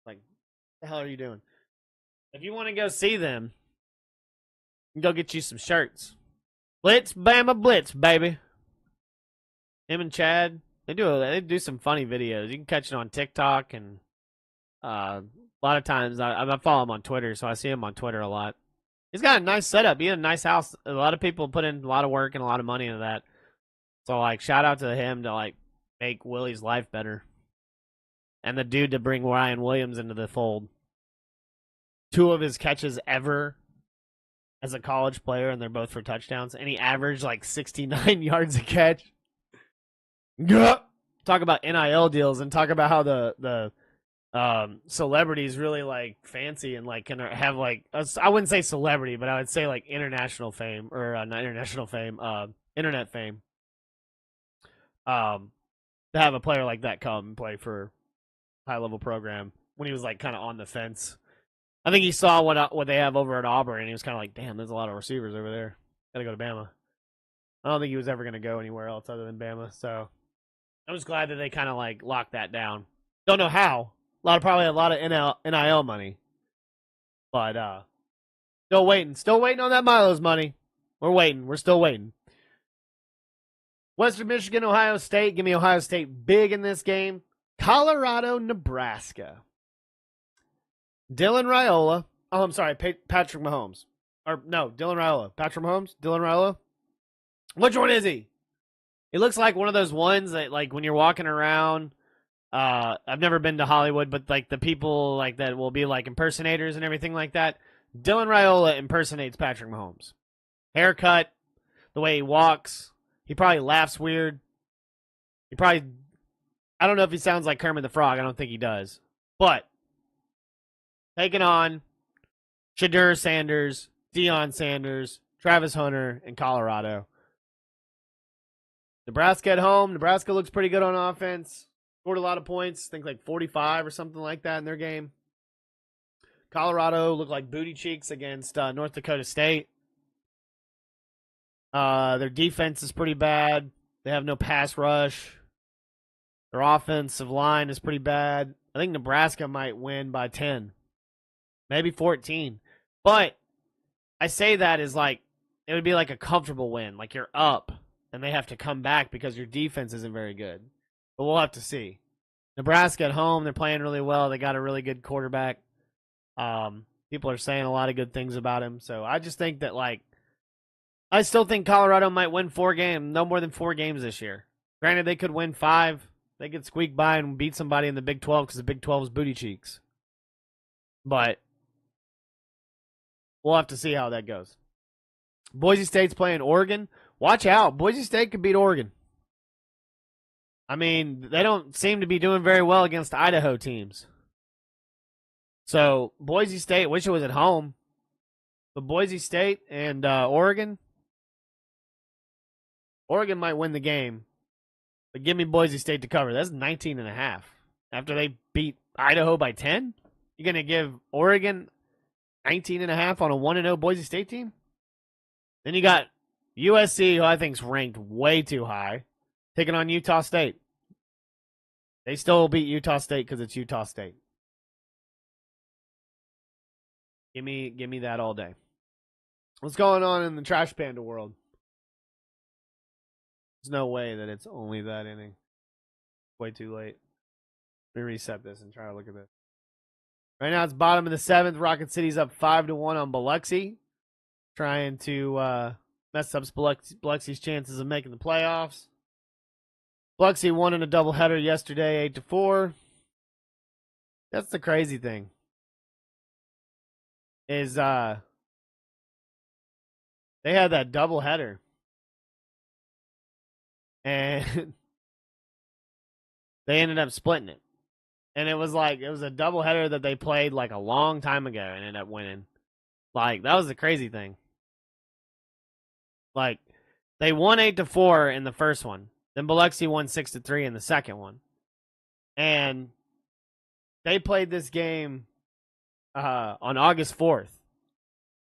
Like, what the hell are you doing? If you want to go see them, go get you some shirts. Blitz, Bama, Blitz, baby. Him and Chad, they do some funny videos. You can catch it on TikTok, and a lot of times I follow him on Twitter, so I see him on Twitter a lot. He's got a nice setup. He had a nice house. A lot of people put in a lot of work and a lot of money into that. So like, shout out to him to like make Willie's life better. And the dude to bring Ryan Williams into the fold. 2 of his catches ever as a college player, and they're both for touchdowns. And he averaged like 69 yards a catch. Talk about NIL deals and talk about how the celebrities really like fancy and like can have like, I wouldn't say celebrity, but I would say like international fame, or not international fame, internet fame. To have a player like that come and play for high-level program when he was like kind of on the fence. I think he saw what they have over at Auburn, and he was kind of like, damn, there's a lot of receivers over there. Got to go to Bama. I don't think he was ever going to go anywhere else other than Bama. So I was glad that they kind of like locked that down. Don't know how. Probably a lot of NIL money. But still waiting on that Milo's money. We're waiting. We're still waiting. Western Michigan, Ohio State. Give me Ohio State big in this game. Colorado, Nebraska. Dylan Raiola. Oh, I'm sorry, Patrick Mahomes. Or no, Dylan Raiola. Patrick Mahomes? Dylan Raiola? Which one is he? He looks like one of those ones that, like, when you're walking around, I've never been to Hollywood, but, like, the people, like, that will be, like, impersonators and everything like that. Dylan Raiola impersonates Patrick Mahomes. Haircut, the way he walks. He probably laughs weird. I don't know if he sounds like Kermit the Frog. I don't think he does. But taking on Shadur Sanders, Deion Sanders, Travis Hunter, and Colorado. Nebraska at home. Nebraska looks pretty good on offense. Scored a lot of points. I think like 45 or something like that in their game. Colorado looked like booty cheeks against North Dakota State. Their defense is pretty bad. They have no pass rush. Their offensive line is pretty bad. I think Nebraska might win by 10, maybe 14. But I say that as like it would be like a comfortable win, like you're up and they have to come back because your defense isn't very good. But we'll have to see. Nebraska at home, they're playing really well. They got a really good quarterback. People are saying a lot of good things about him. So I just think that, like, I still think Colorado might win 4 games, no more than 4 games this year. Granted, they could win 5. They could squeak by and beat somebody in the Big 12 because the Big 12 is booty cheeks. But we'll have to see how that goes. Boise State's playing Oregon. Watch out. Boise State could beat Oregon. I mean, they don't seem to be doing very well against Idaho teams. So, Boise State, wish it was at home. But Boise State and Oregon might win the game. But give me Boise State to cover. That's 19.5. After they beat Idaho by 10? You're going to give Oregon 19.5 on a 1-0 Boise State team? Then you got USC, who I think is ranked way too high, taking on Utah State. They still beat Utah State because it's Utah State. Give me that all day. What's going on in the Trash Panda world? There's no way that it's only that inning. Way too late. Let me reset this and try to look at this. Right now it's bottom of the 7th. Rocket City's up 5-1 on Biloxi. Trying to mess up Biloxi's chances of making the playoffs. Biloxi won in a doubleheader yesterday, 8-4. That's the crazy thing. Is they had that doubleheader. And they ended up splitting it. And it was a doubleheader that they played like a long time ago and ended up winning. Like, that was the crazy thing. Like, they won 8-4 in the first one. Then Biloxi won 6-3 in the second one. And they played this game on August 4th.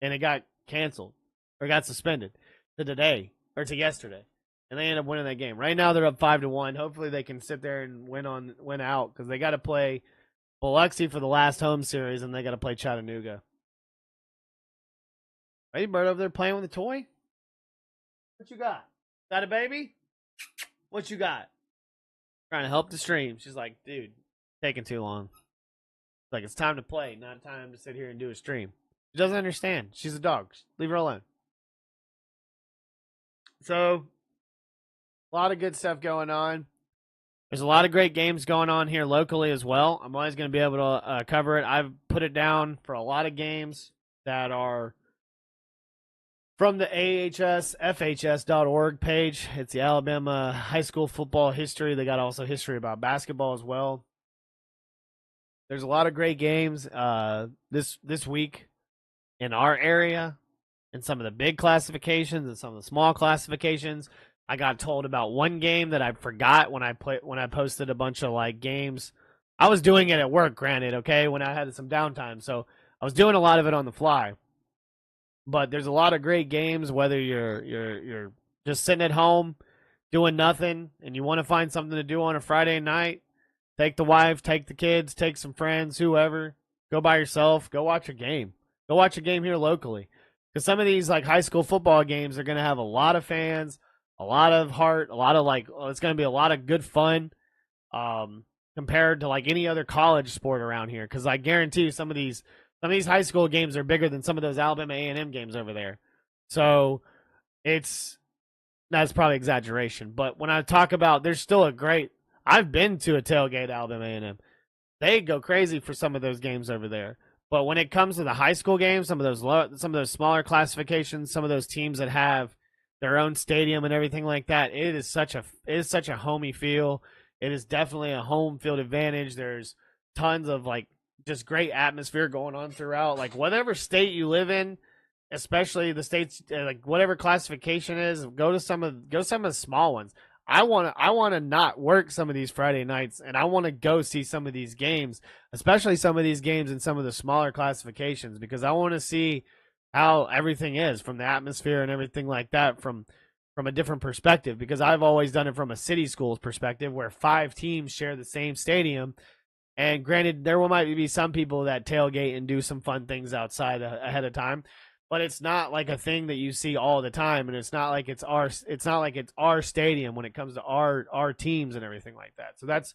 And it got canceled. Or got suspended to yesterday. And they ended up winning that game. Right now they're up 5-1. Hopefully they can sit there and win out. Because they got to play Biloxi for the last home series. And they got to play Chattanooga. Lady Bird over there playing with a toy? What you got? Got a baby? What you got? Trying to help the stream. She's like, dude, taking too long. Like, it's time to play, not time to sit here and do a stream. She doesn't understand. She's a dog. Leave her alone. So, a lot of good stuff going on. There's a lot of great games going on here locally as well. I'm always going to be able to cover it. I've put it down for a lot of games that are from the AHSFHS.org page. It's the Alabama High School Football History. They got also history about basketball as well. There's a lot of great games this week in our area, in some of the big classifications and some of the small classifications. I got told about one game that I forgot when I posted a bunch of like games. I was doing it at work, granted, okay, when I had some downtime, so I was doing a lot of it on the fly. But there's a lot of great games, whether you're just sitting at home doing nothing and you want to find something to do on a Friday night. Take the wife, take the kids, take some friends, whoever. Go by yourself. Go watch a game. Go watch a game here locally. Because some of these like high school football games are going to have a lot of fans, a lot of heart, a lot of it's going to be a lot of good fun compared to like any other college sport around here. Because I guarantee you some of these high school games are bigger than some of those Alabama A&M games over there. So that's probably exaggeration. But when I talk about there's still I've been to a tailgate at Alabama A&M. They go crazy for some of those games over there. But when it comes to the high school games, some of those smaller classifications, some of those teams that have their own stadium and everything like that, it is such a homey feel. It is definitely a home field advantage. There's tons of like just great atmosphere going on throughout. Like whatever state you live in, especially the states like whatever classification is, go to some of the small ones. I want to not work some of these Friday nights, and I want to go see some of these games, especially some of these games in some of the smaller classifications, because I want to see how everything is from the atmosphere and everything like that from a different perspective, because I've always done it from a city schools perspective where 5 teams share the same stadium. And granted, there might be some people that tailgate and do some fun things outside ahead of time, but it's not like a thing that you see all the time, and it's not like it's our stadium when it comes to our teams and everything like that. So that's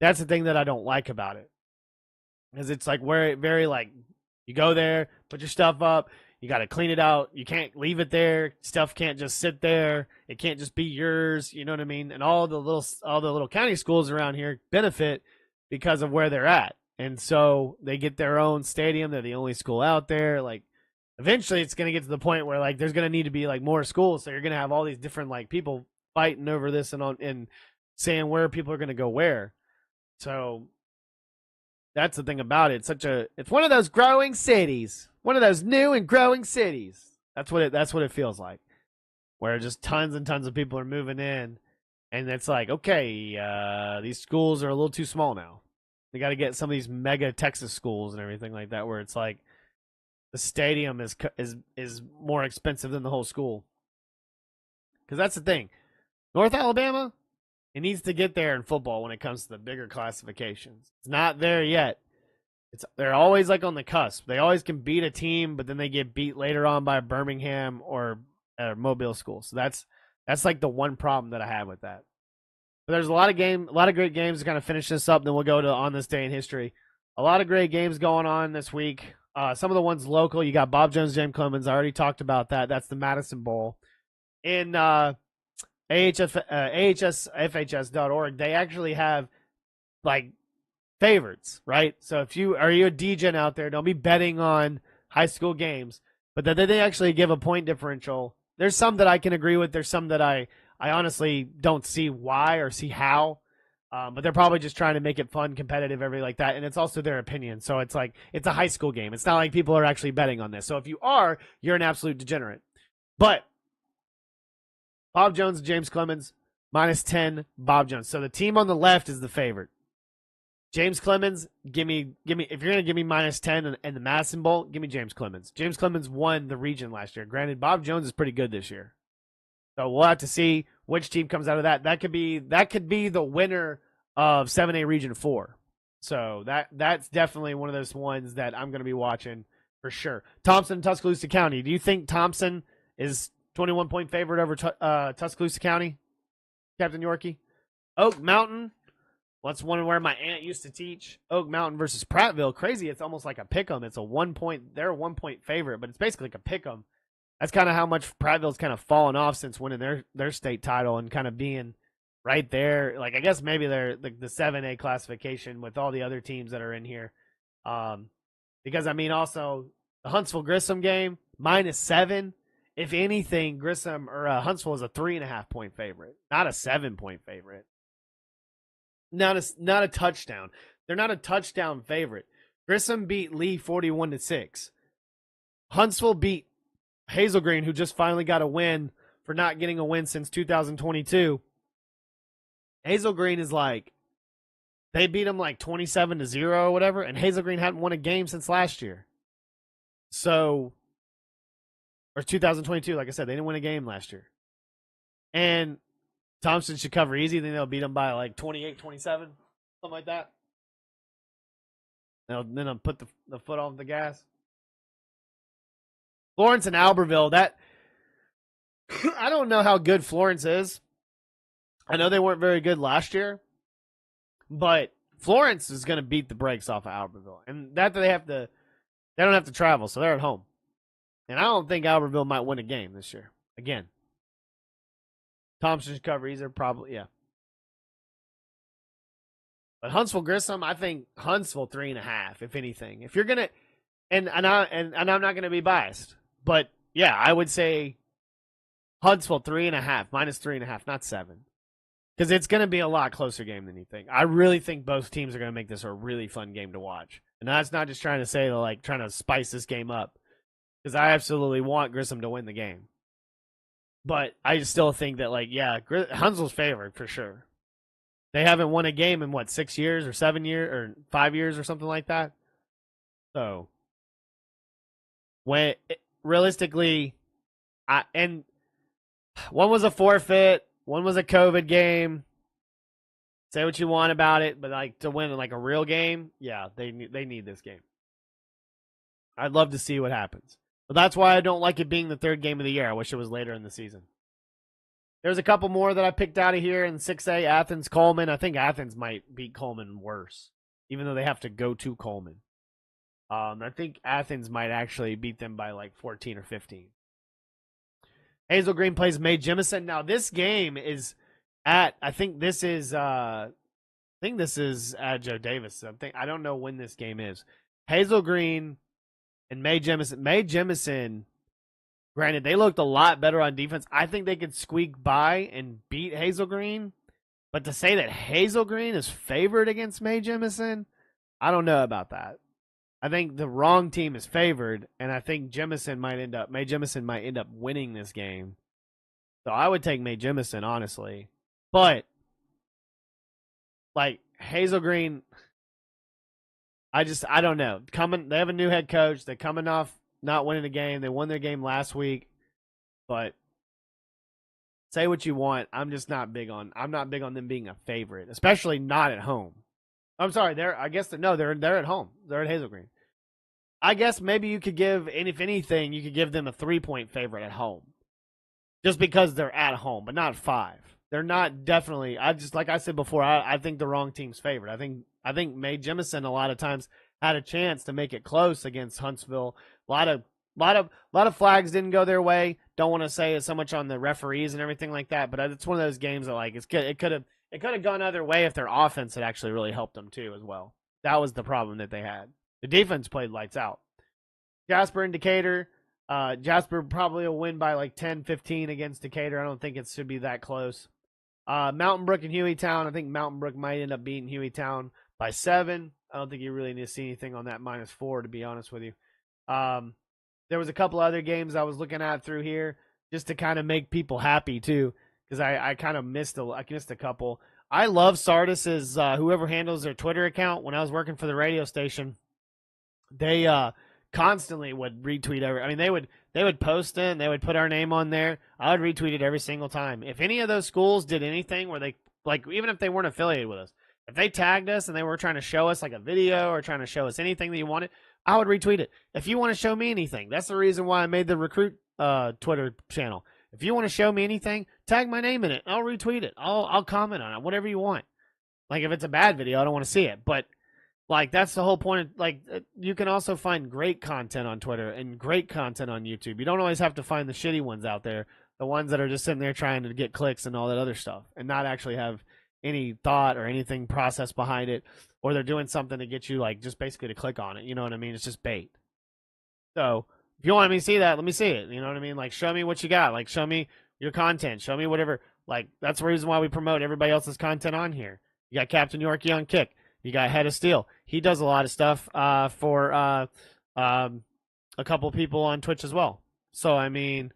the thing that I don't like about it, because it's like where very like you go there, put your stuff up. You got to clean it out. You can't leave it there. Stuff can't just sit there. It can't just be yours. You know what I mean? And all the little county schools around here benefit because of where they're at. And so they get their own stadium. They're the only school out there. Like, eventually it's going to get to the point where like there's going to need to be like more schools. So you're going to have all these different like people fighting over this and saying where people are going to go where. So that's the thing about it. It's one of those growing cities. One of those new and growing cities. That's what it feels like. Where just tons and tons of people are moving in, and it's like, okay, these schools are a little too small now. They got to get some of these mega Texas schools and everything like that, where it's like the stadium is more expensive than the whole school. Because that's the thing, North Alabama, it needs to get there in football when it comes to the bigger classifications. It's not there yet. They're always like on the cusp. They always can beat a team, but then they get beat later on by Birmingham or Mobile school. So that's like the one problem that I have with that. But there's a lot of great games to kind of finish this up. Then we'll go to On This Day in History. A lot of great games going on this week. Some of the ones local. You got Bob Jones, James Clemens. I already talked about that. That's the Madison Bowl. In AHSFHS.org, they actually have like favorites, right? So if you are a DGen out there, don't be betting on high school games, but that they actually give a point differential. There's some that I can agree with. There's some that I honestly don't see why or see how, but they're probably just trying to make it fun, competitive, everything like that. And it's also their opinion. So it's like, it's a high school game. It's not like people are actually betting on this. So if you are, you're an absolute degenerate. But Bob Jones and James Clemens, -10, Bob Jones. So the team on the left is the favorite. James Clemens, give me if you're going to give me -10 in the Madison Bowl, give me James Clemens. James Clemens won the region last year. Granted, Bob Jones is pretty good this year. So we'll have to see which team comes out of that. That could be the winner of 7A Region 4. So that's definitely one of those ones that I'm going to be watching for sure. Thompson, Tuscaloosa County. Do you think Thompson is 21-point favorite over Tuscaloosa County, Captain Yorkie? Oak Mountain. That's one where my aunt used to teach. Oak Mountain versus Prattville. Crazy. It's almost like a pick'em. It's a 1 point. They're a 1 point favorite, but it's basically like a pick'em. That's kind of how much Prattville's kind of fallen off since winning their state title and kind of being right there. Like, I guess maybe they're the 7A classification with all the other teams that are in here. Because I mean, also the Huntsville Grissom game -7. If anything, Grissom or Huntsville is a 3.5 point favorite, not a 7 point favorite. Not a touchdown. They're not a touchdown favorite. Grissom beat Lee 41-6. Huntsville beat Hazel Green, who just finally got a win for not getting a win since 2022. Hazel Green is like, they beat them like 27-0 or whatever, and Hazel Green hadn't won a game since last year. So, or 2022, like I said, they didn't win a game last year. And Thompson should cover easy. Then they'll beat them by like 28-27, something like that. Then they'll put the foot off the gas. Florence and Albertville, that I don't know how good Florence is. I know they weren't very good last year, but Florence is going to beat the brakes off of Albertville, and they don't have to travel, so they're at home. And I don't think Albertville might win a game this year again. Thompson should cover either, probably, yeah. But Huntsville Grissom, I think Huntsville 3.5, if anything. If you're gonna, and I'm not gonna be biased, but yeah, I would say Huntsville 3.5, -3.5, not 7, because it's gonna be a lot closer game than you think. I really think both teams are gonna make this a really fun game to watch, and that's not just trying to say trying to spice this game up, because I absolutely want Grissom to win the game. But I still think that, Huntsville's favored for sure. They haven't won a game in, 6 years or 7 years or 5 years or something like that? So, realistically, and one was a forfeit, one was a COVID game. Say what you want about it, but like to win like a real game, yeah, they need this game. I'd love to see what happens. But that's why I don't like it being the third game of the year. I wish it was later in the season. There's a couple more that I picked out of here in 6A, Athens, Coleman. I think Athens might beat Coleman worse, even though they have to go to Coleman. I think Athens might actually beat them by like 14 or 15. Hazel Green plays Mae Jemison. Now this game is at, I think this is at Joe Davis. I don't know when this game is. Hazel Green and Mae Jemison. Mae Jemison, granted, they looked a lot better on defense. I think they could squeak by and beat Hazel Green. But to say that Hazel Green is favored against Mae Jemison, I don't know about that. I think the wrong team is favored, and I think Mae Jemison might end up winning this game. So I would take Mae Jemison, honestly. But, like, Hazel Green, I don't know. They have a new head coach. They're coming off not winning a game. They won their game last week. But say what you want. I'm not big on them being a favorite, especially not at home. I'm sorry, they're at home. They're at Hazel Green. I guess maybe you could give, and if anything, you could give them a 3-point favorite at home. Just because they're at home, but not 5. They're not definitely, like I said before, I think the wrong team's favored. I think Mae Jemison a lot of times had a chance to make it close against Huntsville. A lot of flags didn't go their way. Don't want to say it so much on the referees and everything like that, but it's one of those games that like it could have gone other way if their offense had actually really helped them too as well. That was the problem that they had. The defense played lights out. Jasper and Decatur. Jasper probably will win by like 10-15 against Decatur. I don't think it should be that close. Mountain Brook and Hueytown. I think Mountain Brook might end up beating Hueytown by 7. I don't think you really need to see anything on that -4, to be honest with you. There was a couple other games I was looking at through here just to kind of make people happy too, because I kind of missed a couple. I love Sardis's whoever handles their Twitter account. When I was working for the radio station, they constantly would retweet they would post it and they would put our name on there. I would retweet it every single time. If any of those schools did anything where they, like, even if they weren't affiliated with us, if they tagged us and they were trying to show us like a video or trying to show us anything that you wanted, I would retweet it. If you want to show me anything, that's the reason why I made the Recruit Twitter channel. If you want to show me anything, tag my name in it. I'll retweet it. I'll comment on it, whatever you want. Like, if it's a bad video, I don't want to see it. But, like, that's the whole point. You can also find great content on Twitter and great content on YouTube. You don't always have to find the shitty ones out there, the ones that are just sitting there trying to get clicks and all that other stuff and not actually have any thought or anything processed behind it, or they're doing something to get you, like, just basically to click on it. You know what I mean? It's just bait. So if you want me to see that, let me see it. You know what I mean? Like, show me what you got. Like, show me your content. Show me whatever. Like, that's the reason why we promote everybody else's content on here. You got Captain Yorkie on Kick. You got Head of Steel. He does a lot of stuff for a couple people on Twitch as well. So, I mean,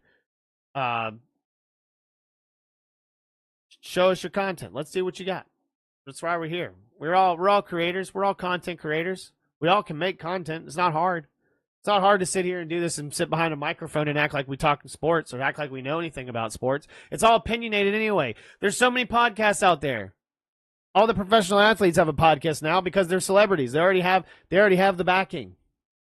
show us your content. Let's see what you got. That's why we're here. We're all creators. We're all content creators. We all can make content. It's not hard. It's not hard to sit here and do this and sit behind a microphone and act like we talk sports or act like we know anything about sports. It's all opinionated anyway. There's so many podcasts out there. All the professional athletes have a podcast now because they're celebrities. They already have the backing.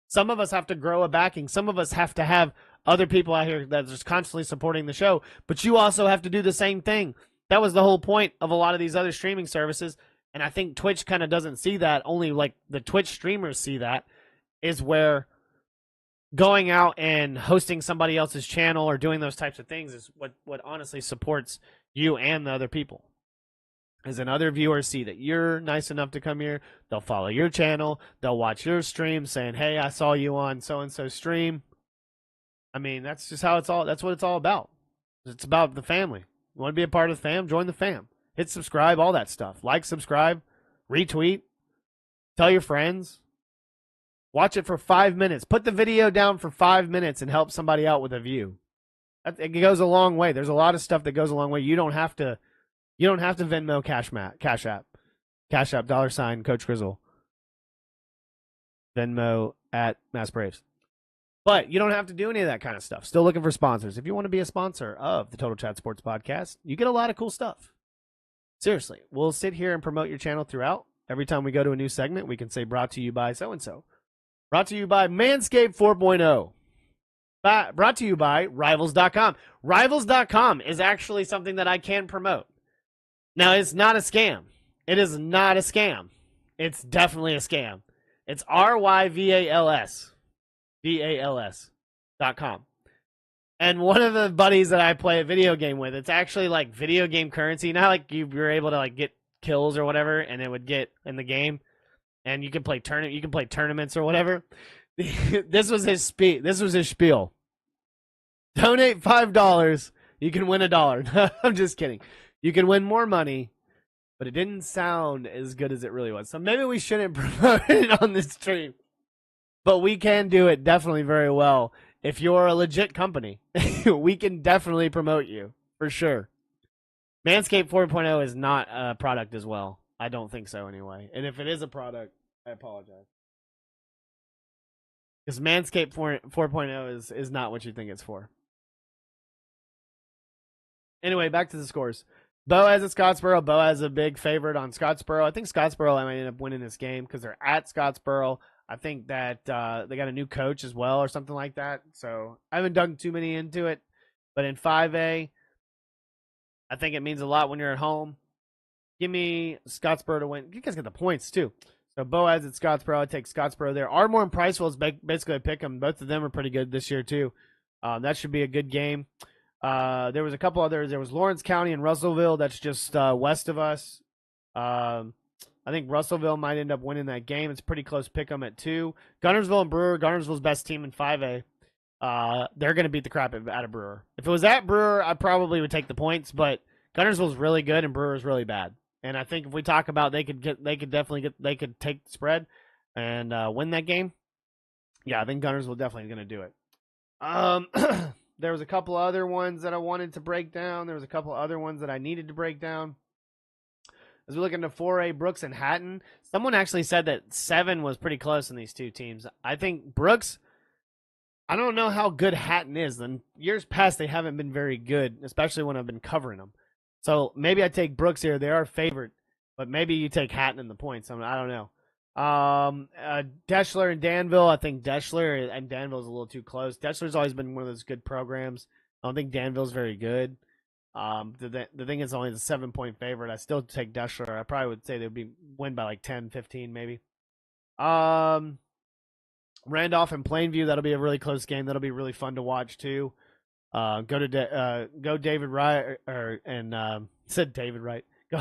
Some of us have to grow a backing. Some of us have to have other people out here that are just constantly supporting the show. But you also have to do the same thing. That was the whole point of a lot of these other streaming services. And I think Twitch kind of doesn't see that. Only like the Twitch streamers see that, is where going out and hosting somebody else's channel or doing those types of things is what honestly supports you and the other people. As in, other viewers see that you're nice enough to come here, they'll follow your channel, they'll watch your stream saying, hey, I saw you on so-and-so stream. I mean, that's just how that's what it's all about. It's about the family. You want to be a part of the fam? Join the fam. Hit subscribe, all that stuff. Like, subscribe, retweet, tell your friends. Watch it for 5 minutes. Put the video down for 5 minutes and help somebody out with a view. It goes a long way. There's a lot of stuff that goes a long way. You don't have to Venmo Cash App. Cash App, $ Coach Grizzle. Venmo at Mass Braves. But you don't have to do any of that kind of stuff. Still looking for sponsors. If you want to be a sponsor of the Total Chat Sports Podcast, you get a lot of cool stuff. Seriously, we'll sit here and promote your channel throughout. Every time we go to a new segment, we can say brought to you by so-and-so. Brought to you by Manscaped 4.0. Brought to you by Rivals.com. Rivals.com is actually something that I can promote. Now, it's not a scam. It is not a scam. It's definitely a scam. It's RYVALS. VALS.com. And one of the buddies that I play a video game with, it's actually like video game currency. You know how like you were able to like get kills or whatever, and it would get in the game, and you can play tournaments or whatever. This was his spiel. Donate $5, you can win $1. I'm just kidding. You can win more money, but it didn't sound as good as it really was. So maybe we shouldn't promote it on this stream. But we can do it definitely very well. If you're a legit company, we can definitely promote you, for sure. Manscaped 4.0 is not a product as well. I don't think so anyway. And if it is a product, I apologize. Because Manscaped 4.0 is not what you think it's for. Anyway, back to the scores. Boaz at Scottsboro. Boaz a big favorite on Scottsboro. I think Scottsboro might end up winning this game because they're at Scottsboro. I think that they got a new coach as well or something like that. So I haven't dug too many into it. But in 5A, I think it means a lot when you're at home. Give me Scottsboro to win. You guys get the points, too. So Boaz at Scottsboro. I take Scottsboro there. Ardmore and Priceville is basically a pick 'em. Both of them are pretty good this year, too. That should be a good game. There was a couple others. There was Lawrence County and Russellville. That's just west of us. I think Russellville might end up winning that game. It's a pretty close pick 'em at 2. Gunnersville and Brewer. Gunnersville's best team in 5A. They're going to beat the crap out of Brewer. If it was at Brewer, I probably would take the points, but Gunnersville's really good and Brewer's really bad. And I think if we talk about they could take the spread and win that game. Yeah, I think Gunnersville definitely going to do it. There was a couple other ones that I wanted to break down. There was a couple other ones that I needed to break down. As we look into 4A, Brooks and Hatton, someone actually said that 7 was pretty close in these two teams. I think Brooks, I don't know how good Hatton is. In years past, they haven't been very good, especially when I've been covering them. So maybe I take Brooks here. They are favored, but maybe you take Hatton in the points. I don't know. Deschler and Danville, I think Deschler and Danville is a little too close. Deschler's always been one of those good programs. I don't think Danville's very good. The thing is only the 7-point favorite. I still take Deschler. I probably would say they'd win by like 10, 15 maybe. Randolph and Plainview, that'll be a really close game. That'll be really fun to watch too. Go David Wright said David Wright. Go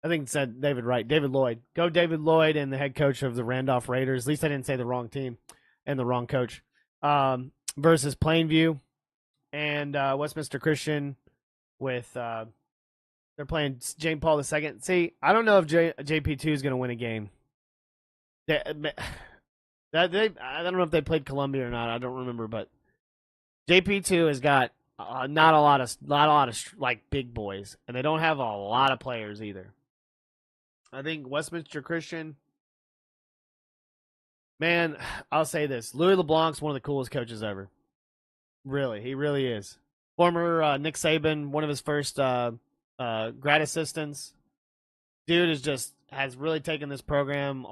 I think it said David Wright. David Lloyd. Go David Lloyd and the head coach of the Randolph Raiders. At least I didn't say the wrong team and the wrong coach. Versus Plainview and Westminster Christian with they're playing Jane Paul II. See, I don't know if JP2 is going to win a game. I don't know if they played Columbia or not. I don't remember, but JP2 has got not a lot of like big boys, and they don't have a lot of players either. I think Westminster Christian. Man, I'll say this. Louis LeBlanc's one of the coolest coaches ever. Really, he really is. Former Nick Saban, one of his first grad assistants. Dude has really taken this program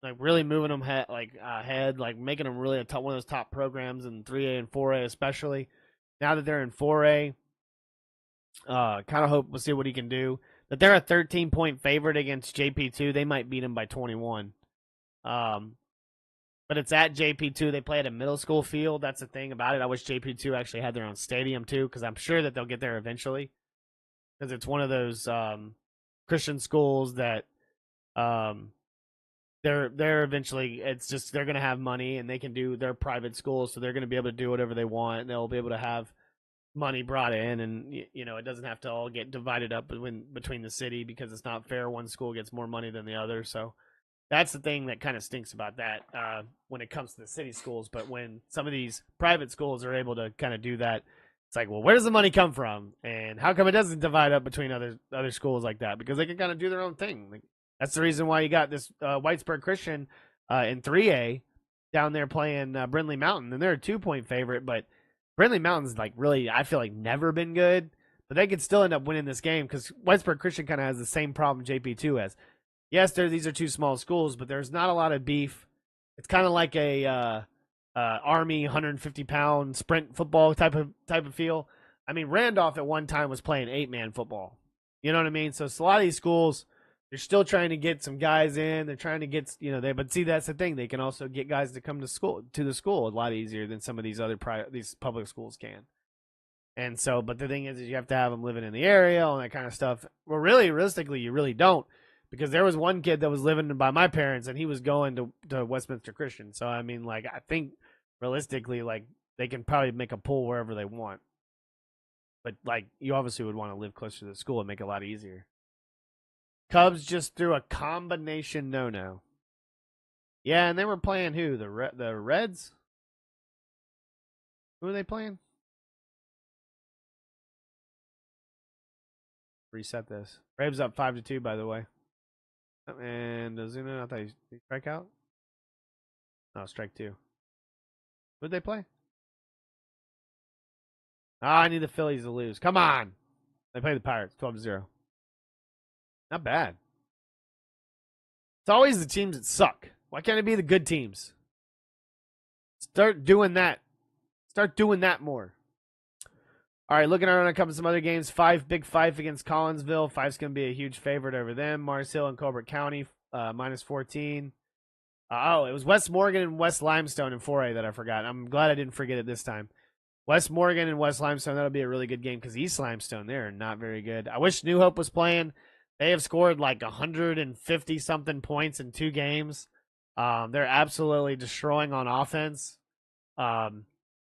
like really moving them ahead, like making them really one of those top programs in 3A and 4A especially. Now that they're in 4A, kind of hope we'll see what he can do. But they're a 13-point favorite against JP2. They might beat him by 21. But it's at JP2. They play at a middle school field. That's the thing about it. I wish JP2 actually had their own stadium too, because I'm sure that they'll get there eventually. Because it's one of those Christian schools that they're eventually. It's just they're gonna have money and they can do their private schools, so they're gonna be able to do whatever they want. And they'll be able to have money brought in, and it doesn't have to all get divided up between the city because it's not fair. One school gets more money than the other, so. That's the thing that kind of stinks about that when it comes to the city schools. But when some of these private schools are able to kind of do that, it's like, well, where does the money come from? And how come it doesn't divide up between other schools like that? Because they can kind of do their own thing. Like, That's the reason why you got this Whitesburg Christian in 3A down there playing Brindley Mountain, and they're a 2-point favorite, but Brindley Mountain's like really, I feel like, never been good, but they could still end up winning this game because Whitesburg Christian kind of has the same problem JP2 has. Yes, these are two small schools, but there's not a lot of beef. It's kind of like a Army 150-pound sprint football type of feel. I mean, Randolph at one time was playing 8-man football. You know what I mean? So it's a lot of these schools, they're still trying to get some guys in. They're trying to get, but see, that's the thing. They can also get guys to come to the school a lot easier than some of these other these public schools can. And so, but the thing is you have to have them living in the area, all that kind of stuff. Well, really, realistically, you really don't, because there was one kid that was living by my parents, and he was going to Westminster Christian. So, I mean, like, I think realistically, like, they can probably make a pull wherever they want. But, like, you obviously would want to live closer to the school and make it a lot easier. Cubs just threw a combination no-no. Yeah, and they were playing who? The Reds? Who are they playing? Reset this. Braves up 5-2, by the way. And Ozuna, I thought he strike out? No, strike 2. Who'd they play? I need the Phillies to lose. Come on. They play the Pirates, 12-0. Not bad. It's always the teams that suck. Why can't it be the good teams? Start doing that. Start doing that more. All right, looking around a couple of some other games. Big Fife against Collinsville. Fife's going to be a huge favorite over them. Mars Hill and Colbert County, -14. It was West Morgan and West Limestone in 4A that I forgot. I'm glad I didn't forget it this time. West Morgan and West Limestone, that'll be a really good game because East Limestone, they're not very good. I wish New Hope was playing. They have scored like 150-something points in 2 games. They're absolutely destroying on offense.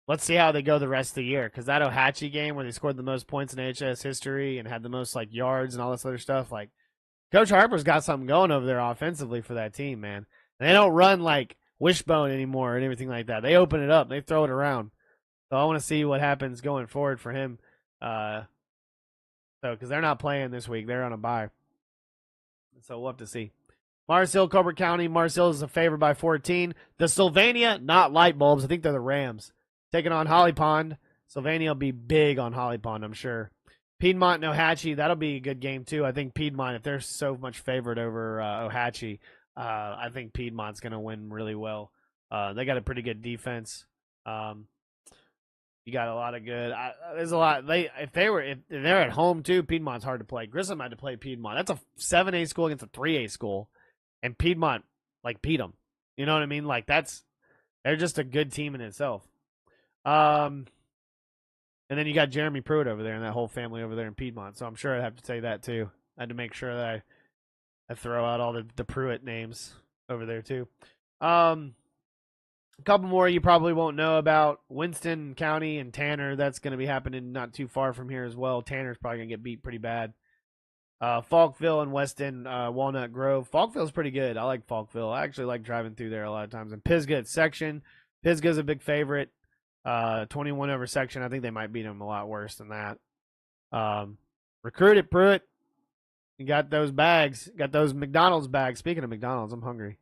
Let's see how they go the rest of the year, because that Ohatchee game where they scored the most points in AHS history and had the most like yards and all this other stuff, like Coach Harper's got something going over there offensively for that team, man. And they don't run like wishbone anymore and everything like that. They open it up, they throw it around. So I want to see what happens going forward for him. Because they're not playing this week, they're on a bye. So we'll have to see. Mars Hill, Colbert County. Mars Hill is a favorite by 14. The Sylvania, not light bulbs. I think they're the Rams. Taking on Holly Pond. Sylvania will be big on Holly Pond, I'm sure. Piedmont and Ohatchee, that'll be a good game too. I think Piedmont, if they're so much favored over Ohatchee, I think Piedmont's going to win really well. They got a pretty good defense. You got a lot of good. There's a lot. If they're at home too, Piedmont's hard to play. Grissom had to play Piedmont. That's a 7A school against a 3A school, and Piedmont like beat them. You know what I mean? Like they're just a good team in itself. And then you got Jeremy Pruitt over there and that whole family over there in Piedmont. So I'm sure I'd have to say that too. I had to make sure that I throw out all the Pruitt names over there too. A couple more you probably won't know about. Winston County and Tanner. That's going to be happening not too far from here as well. Tanner's probably going to get beat pretty bad. Falkville and Weston, Walnut Grove. Falkville's pretty good. I like Falkville. I actually like driving through there a lot of times. And Pisgah at Section. Pisgah's a big favorite. 21 over Section. I think they might beat them a lot worse than that. Recruit at Pruitt. You got those bags. Got those McDonald's bags. Speaking of McDonald's, I'm hungry.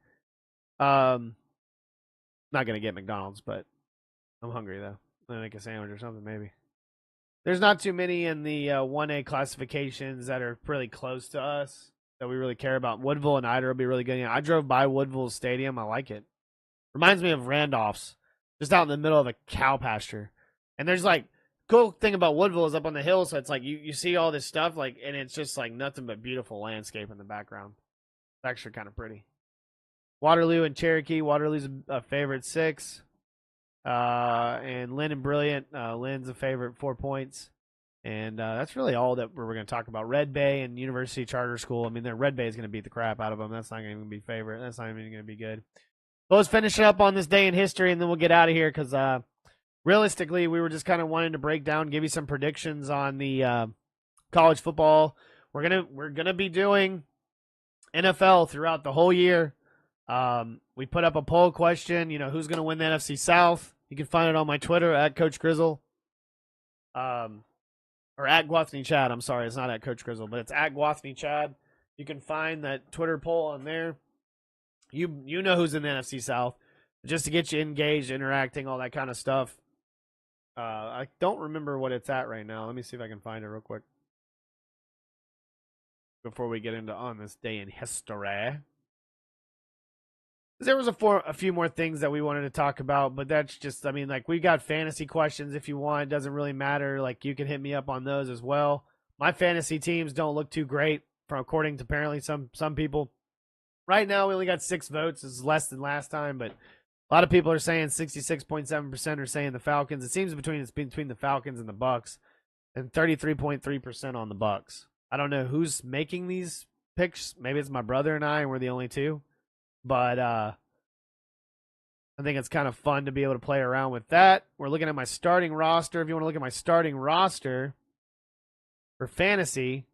Not going to get McDonald's, but I'm hungry, though. I'm going to make a sandwich or something, maybe. There's not too many in the 1A classifications that are pretty close to us that we really care about. Woodville and Ida will be really good. I drove by Woodville Stadium. I like it. Reminds me of Randolph's, just out in the middle of a cow pasture. And there's, like, cool thing about Woodville is up on the hill, so it's like you see all this stuff, like, and it's just, like, nothing but beautiful landscape in the background. It's actually kind of pretty. Waterloo and Cherokee. Waterloo's a favorite 6. And Lynn and Brilliant. Lynn's a favorite 4 points. And that's really all that we're going to talk about. Red Bay and University Charter School. I mean, Red Bay is going to beat the crap out of them. That's not going to be favorite. That's not even going to be good. But let's finish it up on this day in history, and then we'll get out of here because realistically, we were just kind of wanting to break down, give you some predictions on the college football. We're gonna be doing NFL throughout the whole year. We put up a poll question, who's going to win the NFC South. You can find it on my Twitter at Coach Grizzle. Or at Guathny Chad. I'm sorry, it's not at Coach Grizzle, but it's at Guathny Chad. You can find that Twitter poll on there. You know who's in the NFC South, just to get you engaged, interacting, all that kind of stuff. I don't remember what it's at right now. Let me see if I can find it real quick before we get into on this day in history. There was a few more things that we wanted to talk about, but that's just, I mean, like, we got fantasy questions if you want. It doesn't really matter. Like, you can hit me up on those as well. My fantasy teams don't look too great, according to apparently some people. Right now, we only got 6 votes. It's less than last time, but a lot of people are saying 66.7% are saying the Falcons. It seems it's between the Falcons and the Bucks, and 33.3% on the Bucks. I don't know who's making these picks. Maybe it's my brother and I, and we're the only two. But I think it's kind of fun to be able to play around with that. We're looking at my starting roster. If you want to look at my starting roster for fantasy,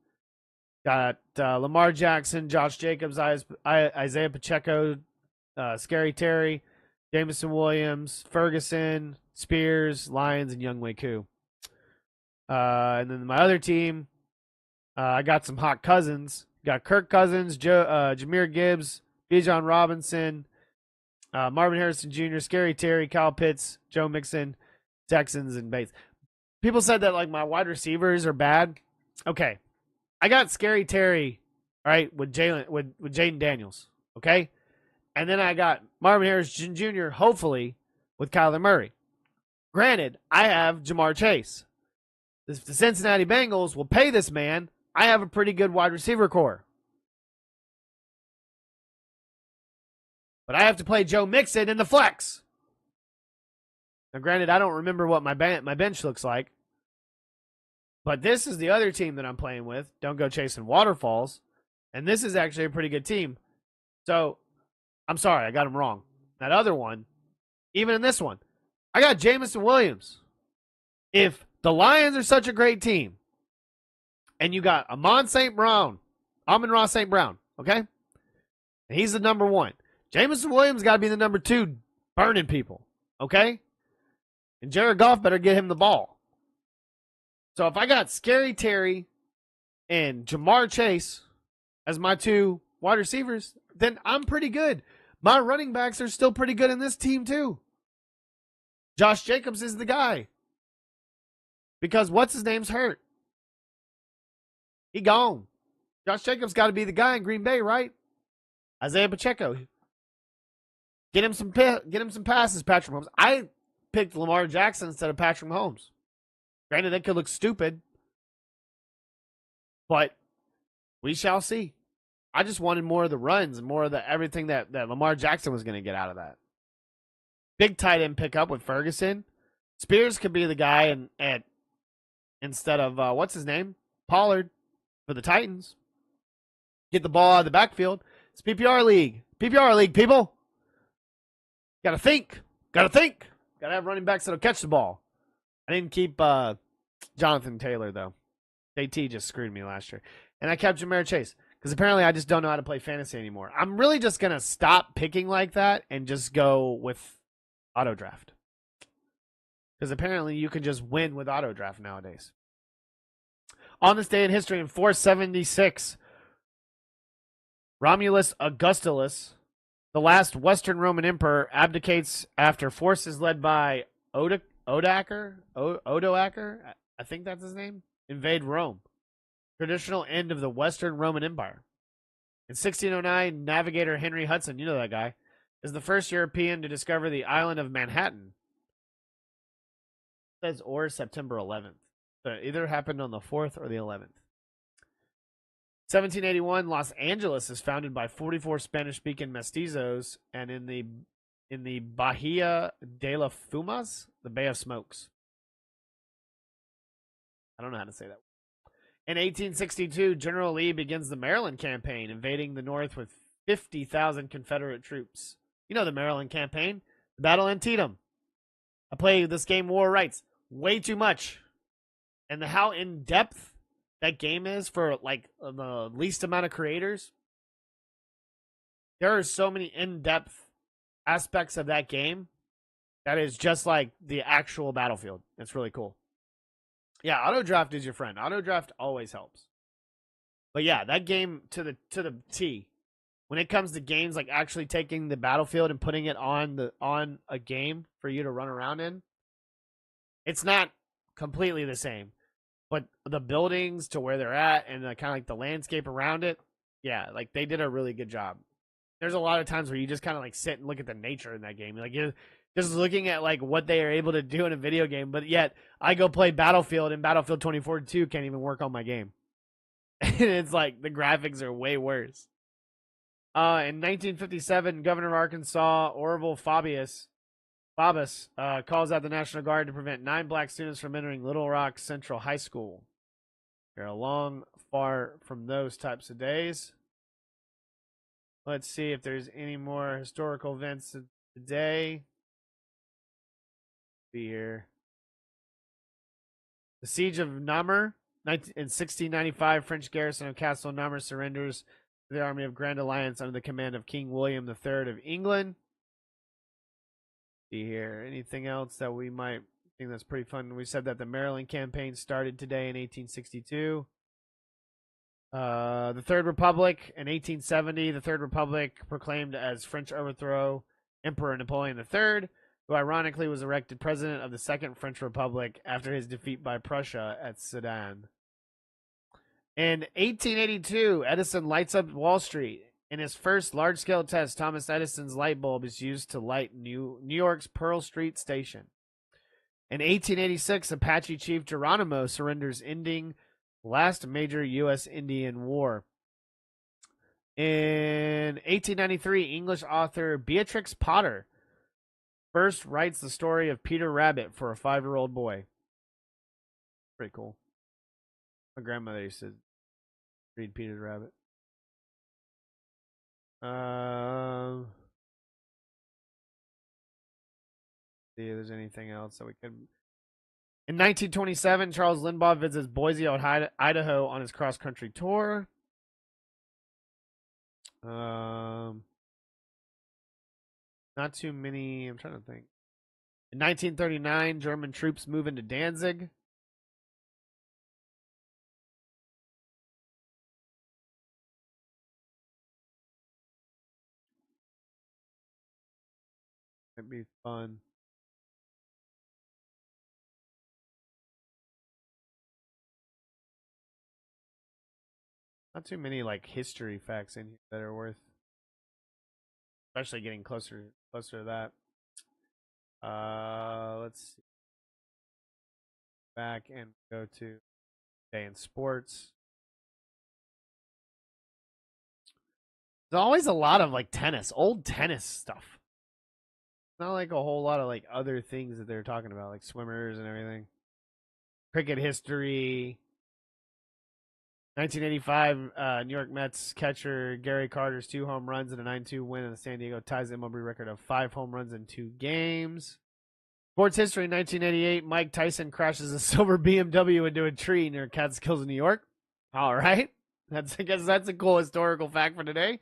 got Lamar Jackson, Josh Jacobs, Isaiah Pacheco, Scary Terry, Jameson Williams, Ferguson, Spears, Lions, and Younghoe Koo. And then my other team, I got some hot cousins. Got Kirk Cousins, Jahmyr Gibbs, Bijan Robinson, Marvin Harrison Jr., Scary Terry, Kyle Pitts, Joe Mixon, Texans, and Bates. People said that, like, my wide receivers are bad. Okay. I got Scary Terry, all right, with Jaden Daniels, okay? And then I got Marvin Harrison Jr., hopefully, with Kyler Murray. Granted, I have Jamar Chase. If the Cincinnati Bengals will pay this man, I have a pretty good wide receiver core. But I have to play Joe Mixon in the flex. Now, granted, I don't remember what my bench looks like. But this is the other team that I'm playing with. Don't go chasing waterfalls. And this is actually a pretty good team. So, I'm sorry, I got him wrong. That other one, even in this one, I got Jameson Williams. If the Lions are such a great team, and you got Amon-Ra St. Brown, okay? And he's the number 1. Jameson Williams got to be the number 2, burning people, okay? And Jared Goff better get him the ball. So if I got Scary Terry and Jamar Chase as my 2 wide receivers, then I'm pretty good. My running backs are still pretty good in this team too. Josh Jacobs is the guy. Because what's his name's hurt. He gone. Josh Jacobs got to be the guy in Green Bay, right? Isaiah Pacheco. Get him some passes, Patrick Mahomes. I picked Lamar Jackson instead of Patrick Mahomes. Granted, that could look stupid. But we shall see. I just wanted more of the runs and more of the everything that Lamar Jackson was going to get out of that. Big tight end pickup with Ferguson. Spears could be the guy instead of, what's his name? Pollard for the Titans. Get the ball out of the backfield. It's PPR league. PPR league, people. Gotta think. Gotta have running backs that'll catch the ball. I didn't keep Jonathan Taylor, though. JT just screwed me last year. And I kept Jamar Chase. Because apparently I just don't know how to play fantasy anymore. I'm really just going to stop picking like that and just go with auto draft. Because apparently you can just win with auto draft nowadays. On this day in history in 476, Romulus Augustulus, the last Western Roman emperor, abdicates after forces led by Odoacer, I think that's his name, invade Rome. Traditional end of the Western Roman Empire. In 1609, navigator Henry Hudson, you know that guy, is the first European to discover the island of Manhattan. It says or September 11th. So it either happened on the 4th or the 11th. 1781, Los Angeles is founded by 44 Spanish-speaking mestizos, and in the Bahia de la Fumas, the Bay of Smokes. I don't know how to say that. In 1862, General Lee begins the Maryland Campaign, invading the North with 50,000 Confederate troops. You know the Maryland Campaign, the Battle of Antietam. I play this game War Rights way too much. And how in-depth that game is for, like, the least amount of creators. There are so many in-depth aspects of that game that is just like the actual battlefield. It's really cool. Yeah, auto draft is your friend. Auto draft always helps. But yeah, that game to the T. When it comes to games like actually taking the battlefield and putting it on a game for you to run around in, it's not completely the same. But the buildings to where they're at and kind of like the landscape around it, yeah, like they did a really good job. There's a lot of times where you just kind of like sit and look at the nature in that game. Like you're just looking at like what they are able to do in a video game, but yet I go play Battlefield and Battlefield 2042 can't even work on my game. And it's like the graphics are way worse. In 1957, Governor of Arkansas, Orville Faubus, calls out the National Guard to prevent 9 black students from entering Little Rock Central High School. You're far from those types of days. Let's see if there's any more historical events today. Be here. The Siege of Namur. In 1695, French garrison of Castle Namur surrenders to the army of Grand Alliance under the command of King William III of England. See here. Anything else that we might think that's pretty fun? We said that the Maryland campaign started today in 1862. The Third Republic in 1870. The Third Republic proclaimed as French overthrow Emperor Napoleon III, who ironically was elected president of the Second French Republic after his defeat by Prussia at Sedan. In 1882, Edison lights up Wall Street. In his first large-scale test, Thomas Edison's light bulb is used to light New York's Pearl Street Station. In 1886, Apache chief Geronimo surrenders, ending the last major U.S. Indian War. In 1893, English author Beatrix Potter first writes the story of Peter Rabbit for a 5-year-old boy. Pretty cool. My grandmother used to read Peter Rabbit. See if there's anything else that we could. In 1927, Charles Limbaugh visits Boise, Idaho on his cross-country tour. Not too many. I'm trying to think. In 1939, German troops move into Danzig. It'd be fun. Not too many like history facts in here that are worth, especially getting closer to that. Let's see. Back and go to Day in Sports. There's always a lot of like tennis, old tennis stuff. Not like a whole lot of like other things that they're talking about, like swimmers and everything. Cricket history. 1985, New York Mets catcher Gary Carter's 2 home runs and a 9-2 win in the San Diego ties the MLB record of 5 home runs in 2 games. Sports history, 1988, Mike Tyson crashes a silver BMW into a tree near Catskills, New York. All right. I guess that's a cool historical fact for today.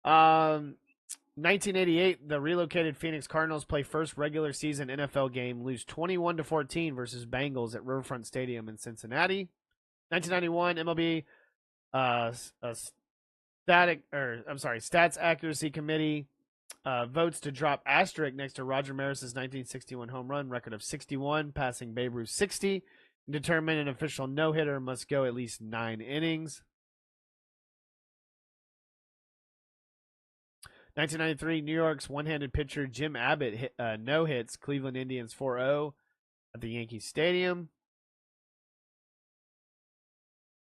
1988, the relocated Phoenix Cardinals play first regular season NFL game, lose 21-14 versus Bengals at Riverfront Stadium in Cincinnati. 1991, MLB Stats Accuracy Committee votes to drop asterisk next to Roger Maris's 1961 home run record of 61, passing Babe Ruth's 60, and determine an official no-hitter must go at least 9 innings. 1993, New York's one-handed pitcher Jim Abbott no-hits Cleveland Indians 4-0 at the Yankee Stadium.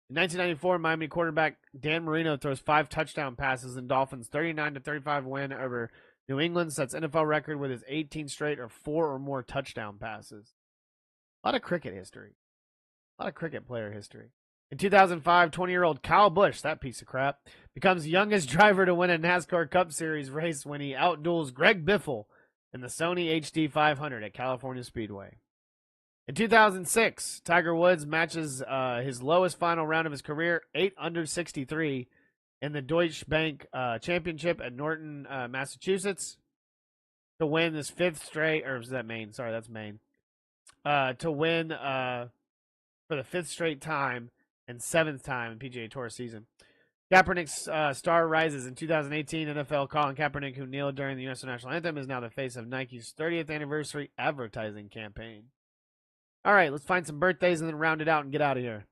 In 1994, Miami quarterback Dan Marino throws 5 touchdown passes in Dolphins' 39-35 win over New England, sets NFL record with his 18 straight or 4 or more touchdown passes. A lot of cricket history. A lot of cricket player history. In 2005, 20-year-old Kyle Busch, that piece of crap, becomes youngest driver to win a NASCAR Cup Series race when he outduels Greg Biffle in the Sony HD 500 at California Speedway. In 2006, Tiger Woods matches his lowest final round of his career, 8 under 63, in the Deutsche Bank Championship at Norton, Massachusetts, to win this 5th straight, or is that Maine? Sorry, that's Maine. To win for the 5th straight time and 7th time in PGA Tour season. Kaepernick's star rises in 2018. NFL Colin Kaepernick, who kneeled during the U.S. national anthem, is now the face of Nike's 30th anniversary advertising campaign. All right, let's find some birthdays and then round it out and get out of here.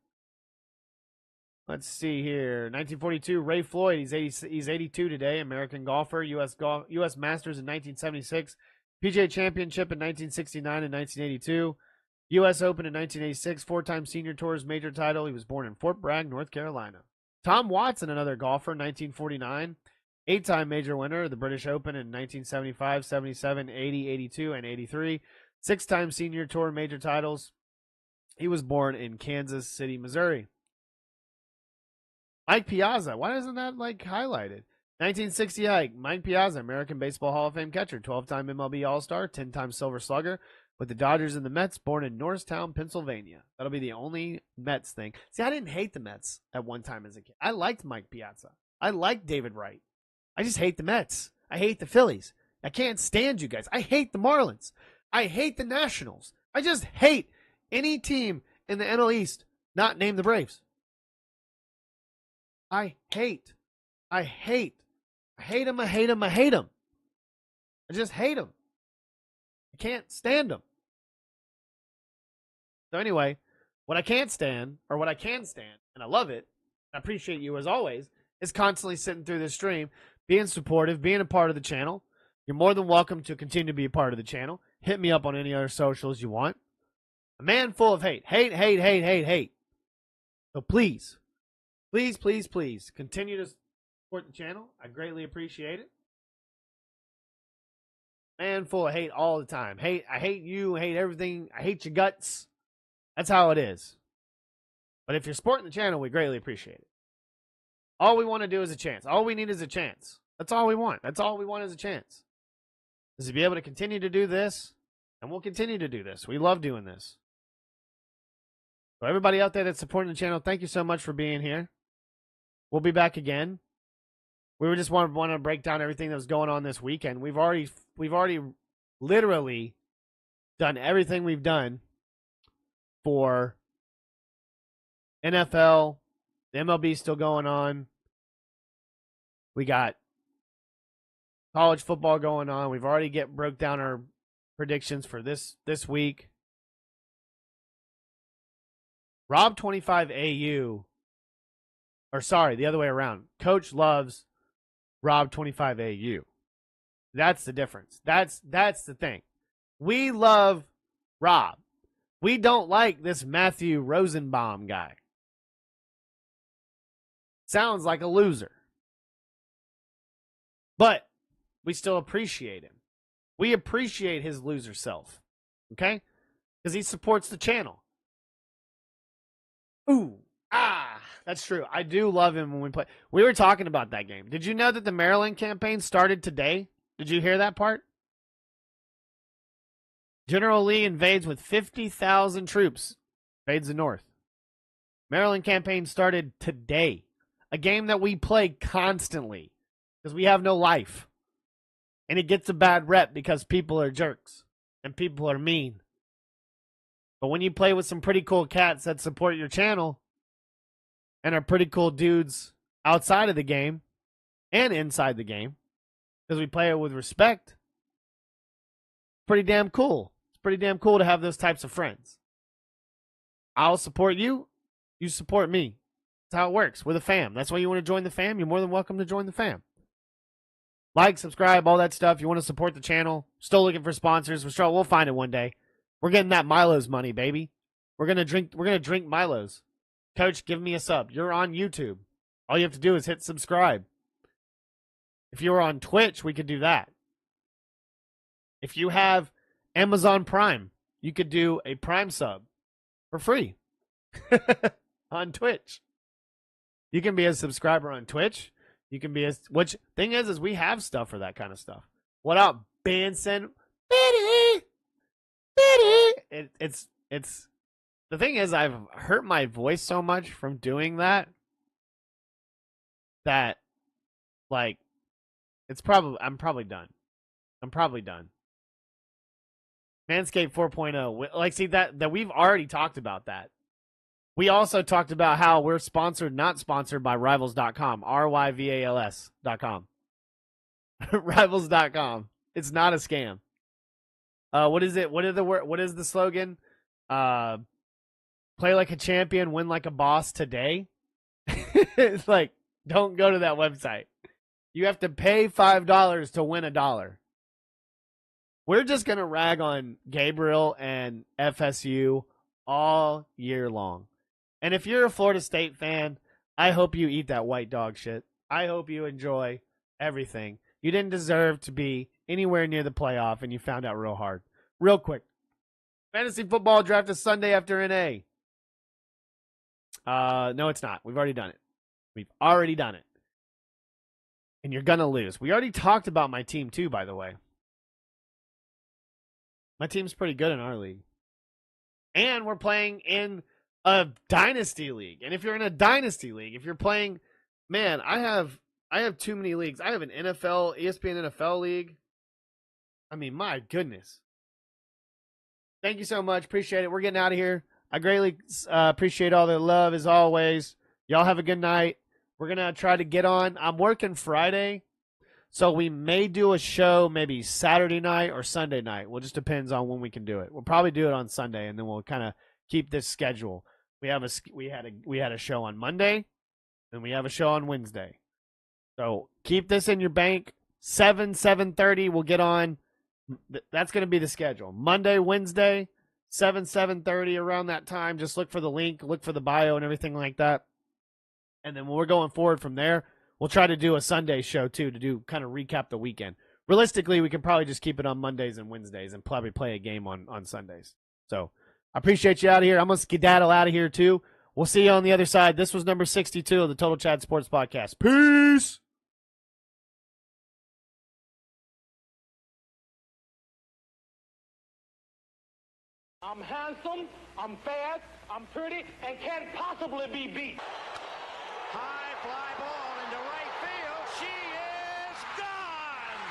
Let's see here. 1942, Ray Floyd. He's 82 today. American golfer. U.S. Masters in 1976. PGA Championship in 1969 and 1982. U.S. Open in 1986. 4-time Senior Tours major title. He was born in Fort Bragg, North Carolina. Tom Watson, another golfer, 1949. 8-time major winner of the British Open in 1975, 77, 80, 82, and 83. 6-time Senior Tour major titles. He was born in Kansas City, Missouri. Mike Piazza. Why isn't that highlighted? 1960 Mike Piazza, American Baseball Hall of Fame catcher, 12-time MLB All-Star, 10-time Silver Slugger with the Dodgers and the Mets, born in Norristown, Pennsylvania. That'll be the only Mets thing. See, I didn't hate the Mets at one time as a kid. I liked Mike Piazza. I liked David Wright. I just hate the Mets. I hate the Phillies. I can't stand you guys. I hate the Marlins. I hate the Nationals. I just hate any team in the NL East not named the Braves. I hate them. I just hate them. I can't stand them. So anyway, what I can't stand, or what I can stand, and I love it, I appreciate you as always, is constantly sitting through this stream, being supportive, being a part of the channel. You're more than welcome to continue to be a part of the channel. Hit me up on any other socials you want. A man full of hate. Hate. So please, continue to support the channel. I greatly appreciate it. Man full of hate all the time. I hate you, hate everything. I hate your guts. That's how it is. But if you're supporting the channel, we greatly appreciate it. All we want to do is a chance. All we need is a chance. That's all we want. That's all we want is a chance. Is to be able to continue to do this, and we'll continue to do this. We love doing this. So everybody out there that's supporting the channel, thank you so much for being here. We'll be back again. We were just want to break down everything that was going on this weekend. We've already literally done everything we've done for NFL. The MLB still going on. We got college football going on. We've already broke down our predictions for this week. Rob25AU, or sorry, the other way around. Coach loves Rob25AU. That's the difference. That's the thing. We love Rob. We don't like this Matthew Rosenbaum guy. Sounds like a loser. But we still appreciate him. We appreciate his loser self. Okay? Because he supports the channel. Ooh. That's true. I do love him when we play. We were talking about that game. Did you know that the Maryland campaign started today? Did you hear that part? General Lee invades with 50,000 troops. Invades the North. Maryland campaign started today. A game that we play constantly. Because we have no life. And it gets a bad rep because people are jerks. And people are mean. But when you play with some pretty cool cats that support your channel, and are pretty cool dudes outside of the game and inside the game, because we play it with respect, pretty damn cool. It's pretty damn cool to have those types of friends. I'll support you. You support me. That's how it works. We're the fam. That's why you want to join the fam. You're more than welcome to join the fam. Like, subscribe, all that stuff. You want to support the channel. Still looking for sponsors. We'll find it one day. We're getting that Milo's money, baby. We're gonna drink Milo's. Coach, give me a sub. You're on YouTube. All you have to do is hit subscribe. If you were on Twitch, we could do that. If you have Amazon Prime, you could do a Prime sub for free on Twitch. You can be a subscriber on Twitch. You can be which thing is we have stuff for that kind of stuff. What up, Benson? It's the thing is, I've hurt my voice so much from doing that like I'm probably done. Manscaped 4.0. Like, see that we've already talked about that. We also talked about how we're not sponsored by Rivals.com, RYVALS.com. Rivals.com. It's not a scam. What is it? What is the slogan? Play like a champion, win like a boss today. It's like, don't go to that website. You have to pay $5 to win $1. We're just going to rag on Gabriel and FSU all year long. And if you're a Florida State fan, I hope you eat that white dog shit. I hope you enjoy everything. You didn't deserve to be anywhere near the playoff, and you found out real hard. Real quick. Fantasy football draft is Sunday after NA. No, it's not. We've already done it. And you're going to lose. We already talked about my team, too, by the way. My team's pretty good in our league. And we're playing in a dynasty league. And if you're in a dynasty league, if you're playing, man, I have too many leagues. I have an NFL, ESPN NFL league. I mean, my goodness. Thank you so much. Appreciate it. We're getting out of here. I greatly appreciate all the love as always. Y'all have a good night. We're going to try to get on. I'm working Friday, so we may do a show maybe Saturday night or Sunday night. Well, it just depends on when we can do it. We'll probably do it on Sunday, and then we'll kind of keep this schedule. We had a show on Monday, and we have a show on Wednesday. So keep this in your bank. 7:30 we'll get on. That's going to be the schedule. Monday, Wednesday, 7:30 around that time. Just look for the link, look for the bio and everything like that. And then when we're going forward from there, we'll try to do a Sunday show too to do kind of recap the weekend. Realistically, we can probably just keep it on Mondays and Wednesdays and probably play a game on Sundays. So I appreciate you out of here. I'm going to skedaddle out of here too. We'll see you on the other side. This was number 62 of the Total Chad Sports Podcast. Peace. I'm handsome, I'm fast, I'm pretty, and can't possibly be beat. High fly ball into right field. She is gone.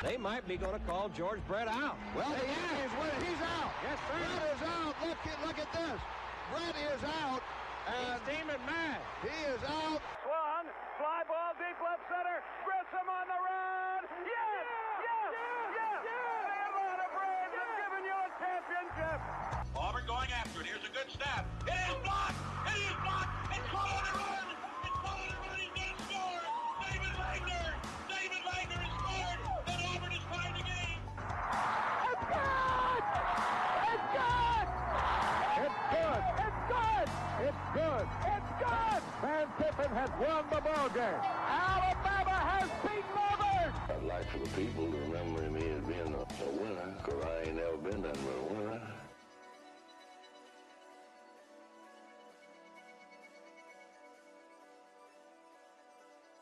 They might be going to call George Brett out. Well, he is. He's out. Yes, sir. Brett is out. Look at this. Brett is out. And He's steaming mad. he is out. Swung, fly ball deep left center, Grissom on the run. Yes! Yes! Yes! The Atlanta Braves have given you a championship. Auburn going after it. Here's a good snap. It is blocked. It is blocked. It's caught on the run. It's caught on the run. He's going to score. David Wagner. David Wagner has scored. And Auburn is tied the game. It's good! It's good! It's good! It's good! It's good! It's good! Van Tippen has won the ball game. Alabama has beaten Auburn! I'd like for the people to remember